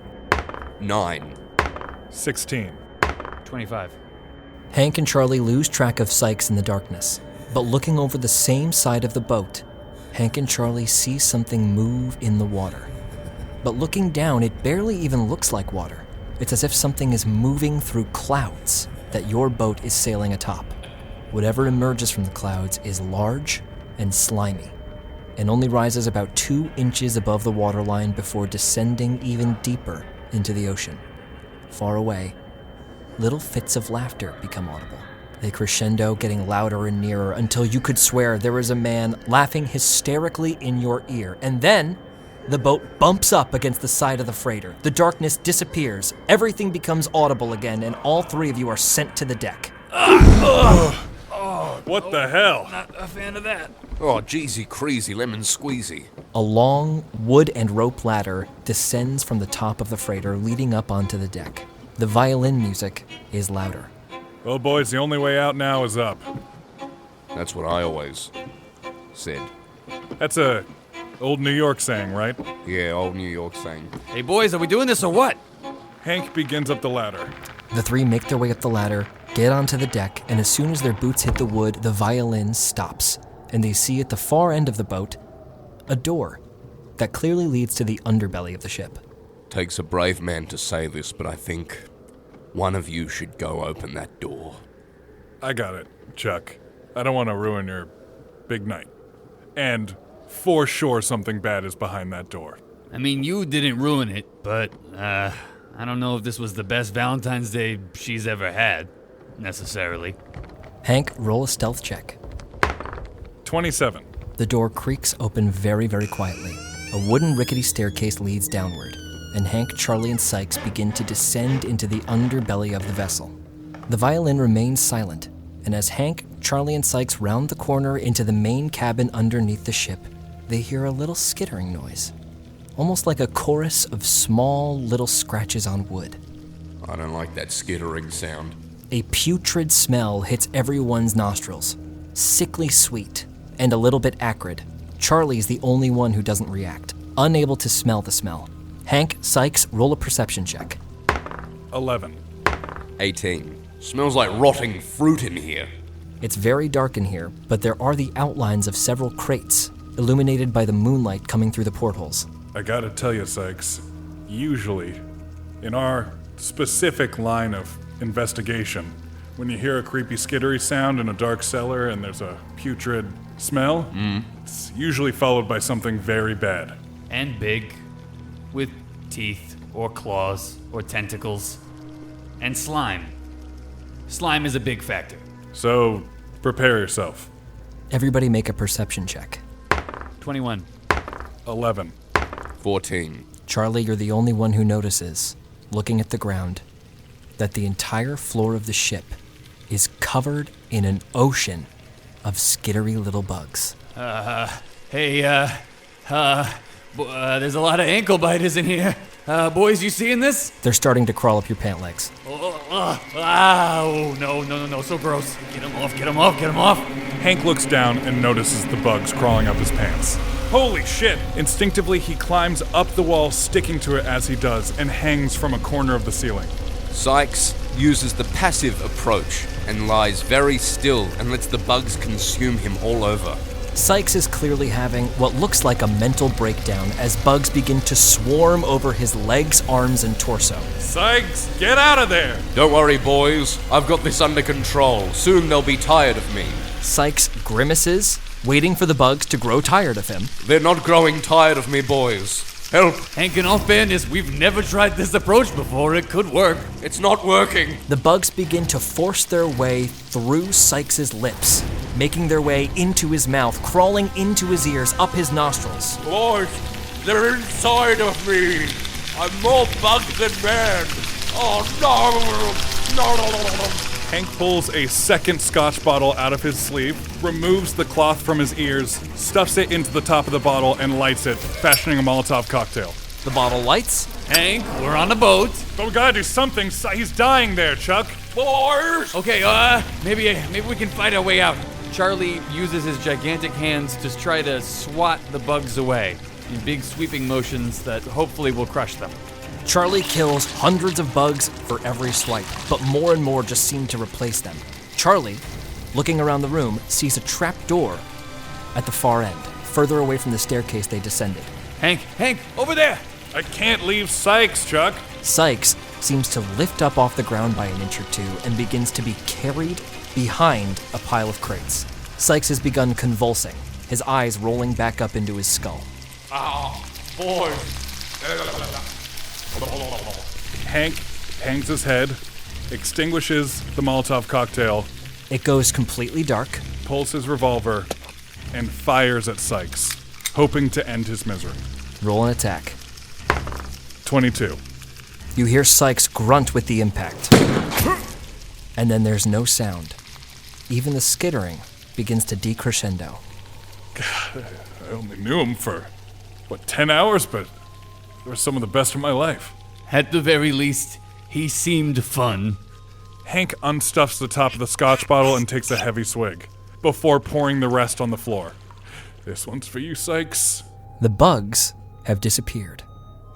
Speaker 1: 9.
Speaker 2: 16.
Speaker 4: 25.
Speaker 3: Hank and Charlie lose track of Sykes in the darkness, but looking over the same side of the boat, Hank and Charlie see something move in the water. But looking down, it barely even looks like water. It's as if something is moving through clouds that your boat is sailing atop. Whatever emerges from the clouds is large and slimy, and only rises about 2 inches above the waterline before descending even deeper into the ocean. Far away, little fits of laughter become audible. They crescendo, getting louder and nearer until you could swear there is a man laughing hysterically in your ear. And then, the boat bumps up against the side of the freighter. The darkness disappears, everything becomes audible again, and all three of you are sent to the deck.
Speaker 2: What the hell?
Speaker 4: Not a fan of that.
Speaker 1: Oh, jeezy creasy lemon squeezy.
Speaker 3: A long wood and rope ladder descends from the top of the freighter, leading up onto the deck. The violin music is louder.
Speaker 2: Well, boys, the only way out now is up.
Speaker 1: That's what I always said.
Speaker 2: That's a old New York saying, right?
Speaker 1: Yeah, old New York saying.
Speaker 4: Hey, boys, are we doing this or what?
Speaker 2: Hank begins up the ladder.
Speaker 3: The three make their way up the ladder, get onto the deck, and as soon as their boots hit the wood, the violin stops, and they see at the far end of the boat a door that clearly leads to the underbelly of the ship.
Speaker 1: Takes a brave man to say this, but I think one of you should go open that door.
Speaker 2: I got it, Chuck. I don't want to ruin your big night. And for sure something bad is behind that door.
Speaker 4: I mean, you didn't ruin it, but, I don't know if this was the best Valentine's Day she's ever had, necessarily.
Speaker 3: Hank, roll a stealth check.
Speaker 2: 27.
Speaker 3: The door creaks open very, very quietly. A wooden rickety staircase leads downward, and Hank, Charlie, and Sykes begin to descend into the underbelly of the vessel. The violin remains silent, and as Hank, Charlie, and Sykes round the corner into the main cabin underneath the ship, they hear a little skittering noise, almost like a chorus of small little scratches on wood.
Speaker 1: I don't like that skittering sound.
Speaker 3: A putrid smell hits everyone's nostrils, sickly sweet, and a little bit acrid. Charlie's the only one who doesn't react, unable to smell the smell. Hank, Sykes, roll a perception check.
Speaker 2: 11.
Speaker 1: 18. Smells like rotting fruit in here.
Speaker 3: It's very dark in here, but there are the outlines of several crates, illuminated by the moonlight coming through the portholes.
Speaker 2: I gotta tell you, Sykes, usually, in our specific line of investigation, when you hear a creepy skittery sound in a dark cellar and there's a putrid smell, it's usually followed by something very bad.
Speaker 4: And big, with teeth, or claws, or tentacles, and slime. Slime is a big factor.
Speaker 2: So, prepare yourself.
Speaker 3: Everybody make a perception check.
Speaker 4: 21.
Speaker 2: 11.
Speaker 1: 14.
Speaker 3: Charlie, you're the only one who notices, looking at the ground, that the entire floor of the ship is covered in an ocean of skittery little bugs.
Speaker 4: There's a lot of ankle biters in here. Boys, you seeing this?
Speaker 3: They're starting to crawl up your pant legs.
Speaker 4: Oh, no, so gross. Get him off.
Speaker 2: Hank looks down and notices the bugs crawling up his pants. Holy shit! Instinctively, he climbs up the wall, sticking to it as he does, and hangs from a corner of the ceiling.
Speaker 1: Sykes uses the passive approach and lies very still and lets the bugs consume him all over.
Speaker 3: Sykes is clearly having what looks like a mental breakdown as bugs begin to swarm over his legs, arms, and torso.
Speaker 2: Sykes, get out of there!
Speaker 1: Don't worry, boys. I've got this under control. Soon they'll be tired of me.
Speaker 3: Sykes grimaces, waiting for the bugs to grow tired of him.
Speaker 1: They're not growing tired of me, boys. Help!
Speaker 4: Hank, in all fairness, we've never tried this approach before. It could work.
Speaker 1: It's not working.
Speaker 3: The bugs begin to force their way through Sykes' lips, making their way into his mouth, crawling into his ears, up his nostrils.
Speaker 1: Boys, they're inside of me. I'm more bug than man. Oh, no.
Speaker 2: Hank pulls a second scotch bottle out of his sleeve, removes the cloth from his ears, stuffs it into the top of the bottle, and lights it, fashioning a Molotov cocktail.
Speaker 3: The bottle lights.
Speaker 4: Hank, we're on a boat.
Speaker 2: Oh, God, do something. He's dying there, Chuck.
Speaker 4: Okay, maybe we can fight our way out. Charlie uses his gigantic hands to try to swat the bugs away in big sweeping motions that hopefully will crush them.
Speaker 3: Charlie kills hundreds of bugs for every swipe, but more and more just seem to replace them. Charlie, looking around the room, sees a trap door at the far end, further away from the staircase they descended.
Speaker 4: Hank, over there!
Speaker 2: I can't leave Sykes, Chuck.
Speaker 3: Sykes seems to lift up off the ground by an inch or two and begins to be carried behind a pile of crates. Sykes has begun convulsing, his eyes rolling back up into his skull.
Speaker 2: Oh, boy. Hank hangs his head, extinguishes the Molotov cocktail.
Speaker 3: It goes completely dark.
Speaker 2: Pulls his revolver and fires at Sykes, hoping to end his misery.
Speaker 3: Roll an attack.
Speaker 2: 22.
Speaker 3: You hear Sykes grunt with the impact. And then there's no sound. Even the skittering begins to decrescendo.
Speaker 2: God, I only knew him for, 10 hours, but they were some of the best of my life.
Speaker 4: At the very least, he seemed fun.
Speaker 2: Hank unstuffs the top of the scotch bottle and takes a heavy swig, before pouring the rest on the floor. This one's for you, Sykes.
Speaker 3: The bugs have disappeared.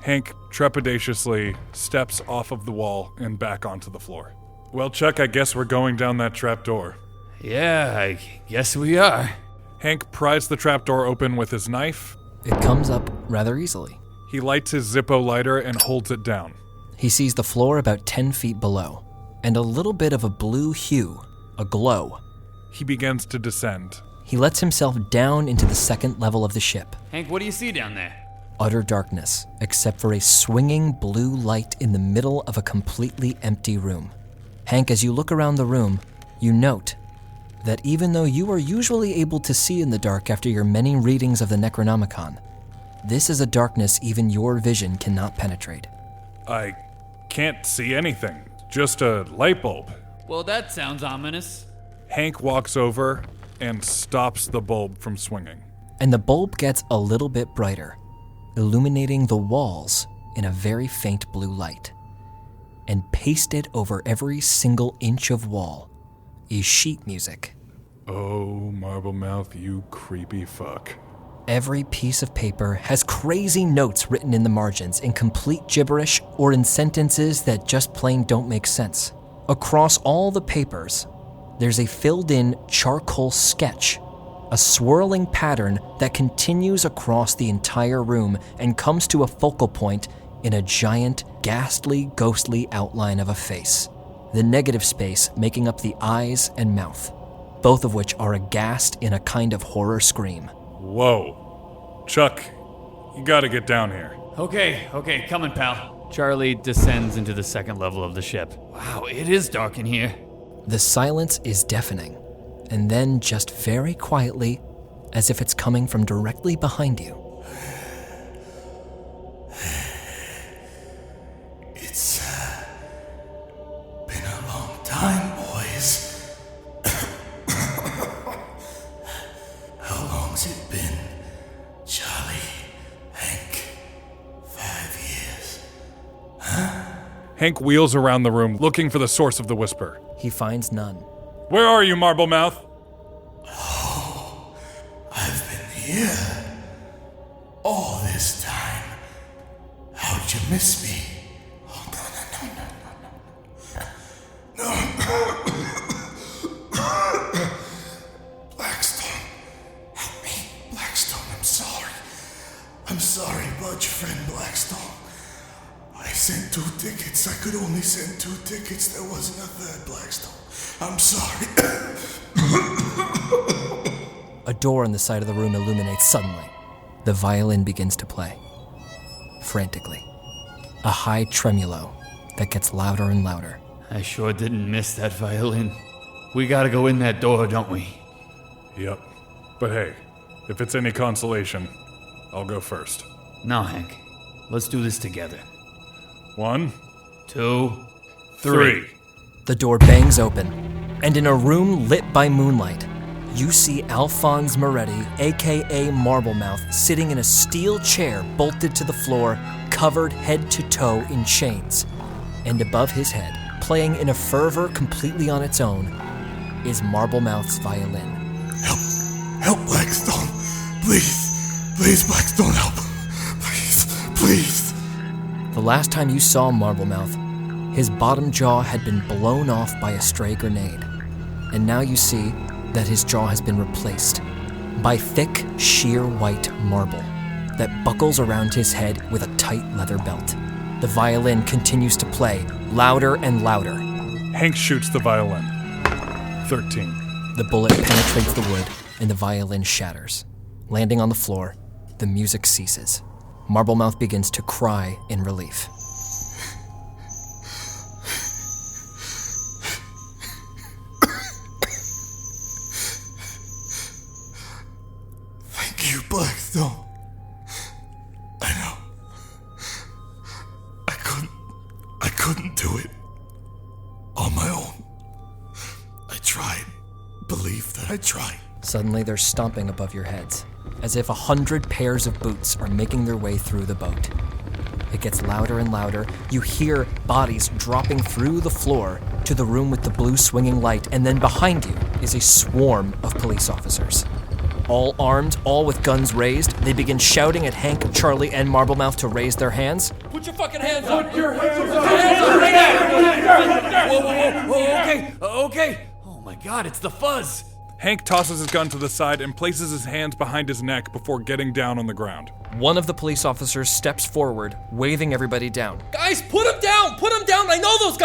Speaker 2: Hank trepidatiously steps off of the wall and back onto the floor. Well, Chuck, I guess we're going down that trap door.
Speaker 4: Yeah, I guess we are.
Speaker 2: Hank pries the trap door open with his knife.
Speaker 3: It comes up rather easily.
Speaker 2: He lights his Zippo lighter and holds it down.
Speaker 3: He sees the floor about 10 feet below, and a little bit of a blue hue, a glow.
Speaker 2: He begins to descend.
Speaker 3: He lets himself down into the second level of the ship.
Speaker 4: Hank, what do you see down there?
Speaker 3: Utter darkness, except for a swinging blue light in the middle of a completely empty room. Hank, as you look around the room, you note that even though you are usually able to see in the dark after your many readings of the Necronomicon, this is a darkness even your vision cannot penetrate.
Speaker 2: I can't see anything, just a light bulb.
Speaker 4: Well, that sounds ominous.
Speaker 2: Hank walks over and stops the bulb from swinging.
Speaker 3: And the bulb gets a little bit brighter, illuminating the walls in a very faint blue light. And pasted over every single inch of wall is sheet music.
Speaker 2: Oh, Marblemouth, you creepy fuck.
Speaker 3: Every piece of paper has crazy notes written in the margins in complete gibberish or in sentences that just plain don't make sense. Across all the papers, there's a filled-in charcoal sketch, a swirling pattern that continues across the entire room and comes to a focal point in a giant, ghastly, ghostly outline of a face. The negative space making up the eyes and mouth, both of which are aghast in a kind of horror scream.
Speaker 2: Whoa. Chuck, you gotta get down here.
Speaker 4: Okay, coming, pal. Charlie descends into the second level of the ship. Wow, it is dark in here.
Speaker 3: The silence is deafening, and then just very quietly, as if it's coming from directly behind you.
Speaker 14: It's been a long time, boys. How long's it been, Charlie, Hank? 5 years, huh?
Speaker 2: Hank wheels around the room looking for the source of the whisper.
Speaker 3: He finds none.
Speaker 2: Where are you, Marblemouth?
Speaker 14: Oh, I've been here all this time. How'd you miss me? Oh, no. Blackstone, help me. Blackstone, I'm sorry about your friend Blackstone. I sent 2 tickets. I could only send 2 tickets. There wasn't a third, Blackstone. I'm sorry.
Speaker 3: A door on the side of the room illuminates suddenly. The violin begins to play. Frantically. A high tremolo that gets louder and louder.
Speaker 4: I sure didn't miss that violin. We gotta go in that door, don't we?
Speaker 2: Yep. But hey, if it's any consolation, I'll go first.
Speaker 4: No, Hank. Let's do this together.
Speaker 2: 1,
Speaker 4: 2, 3.
Speaker 3: The door bangs open, and in a room lit by moonlight, you see Alphonse Moretti, aka Marblemouth, sitting in a steel chair bolted to the floor, covered head to toe in chains. And above his head, playing in a fervor completely on its own, is Marblemouth's violin.
Speaker 14: Help, Blackstone. Please, Blackstone, help. Please.
Speaker 3: The last time you saw Marblemouth, his bottom jaw had been blown off by a stray grenade. And now you see that his jaw has been replaced by thick, sheer white marble that buckles around his head with a tight leather belt. The violin continues to play, louder and louder.
Speaker 2: Hank shoots the violin. 13.
Speaker 3: The bullet penetrates the wood, and the violin shatters. Landing on the floor, the music ceases. Marblemouth begins to cry in relief.
Speaker 14: Thank you, Blackstone. I know. I couldn't do it on my own. I tried. Believe that I tried.
Speaker 3: Suddenly there's stomping above your heads, as if 100 pairs of boots are making their way through the boat. It gets louder and louder. You hear bodies dropping through the floor to the room with the blue swinging light, and then behind you is a swarm of police officers. All armed, all with guns raised, they begin shouting at Hank, Charlie, and Marblemouth to raise their hands.
Speaker 13: Put your fucking hands up!
Speaker 4: Put your hands up! Whoa, okay. Oh my God, it's the fuzz.
Speaker 2: Hank tosses his gun to the side and places his hands behind his neck before getting down on the ground.
Speaker 3: One of the police officers steps forward, waving everybody down.
Speaker 13: Guys, put him down! Put him down! I know those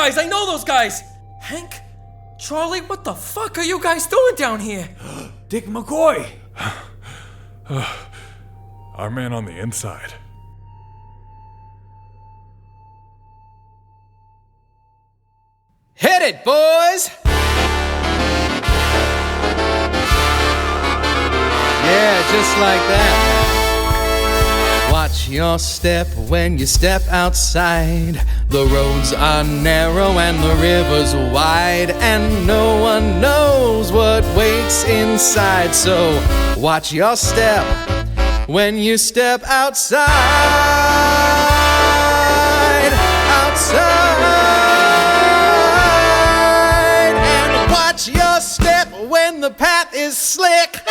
Speaker 13: guys! Hank? Charlie, what the fuck are you guys doing down here?
Speaker 4: Dick McCoy!
Speaker 2: Our man on the inside.
Speaker 1: Hit it, boys! Yeah, just like that. Watch your step when you step outside. The roads are narrow and the river's wide, and no one knows what waits inside. So watch your step when you step outside. And watch your step when the path is slick.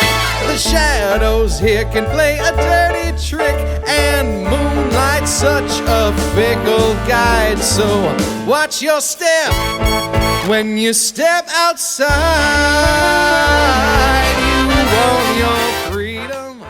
Speaker 1: The shadows here can play a dirty trick, and moonlight's such a fickle guide. So watch your step when you step outside. You want your freedom.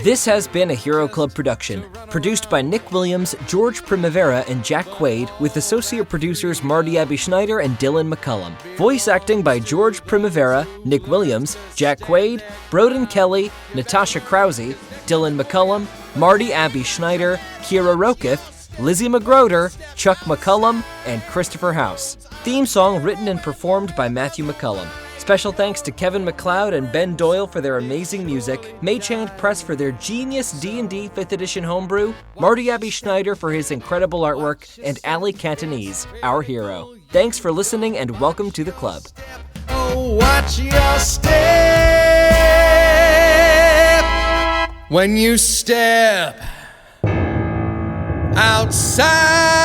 Speaker 3: This has been a Hero Club production, produced by Nick Williams, George Primavera, and Jack Quaid, with associate producers Marty Abbe-Schneider and Dylan McCollum. Voice acting by George Primavera, Nick Williams, Jack Quaid, Broden Kelley, Natasha Krause, Dylan McCollum, Marty Abbe-Schneider, Kira Rokith, Lizzie McGroder, Chuck McCollum, and Christopher House. Theme song written and performed by Matthew McCollum. Special thanks to Kevin MacLeod and Ben Doyle for their amazing music, Maychand Press for their genius D&D 5th edition homebrew, Marty Abbe-Schneider for his incredible artwork, and Ali Cantonese, our hero. Thanks for listening and welcome to the club.
Speaker 1: Oh, watch your step when you step outside.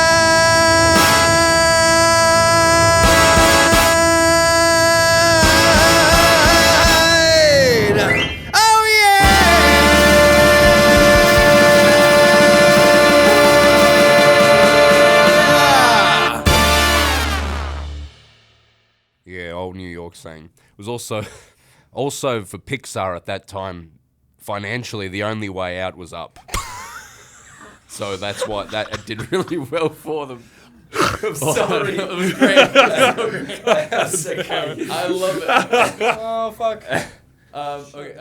Speaker 1: New York saying. It was also for Pixar at that time, financially the only way out was up. So that's what that did really well for them. I'm sorry. It was great. That's so great. I love it. Oh fuck. Okay.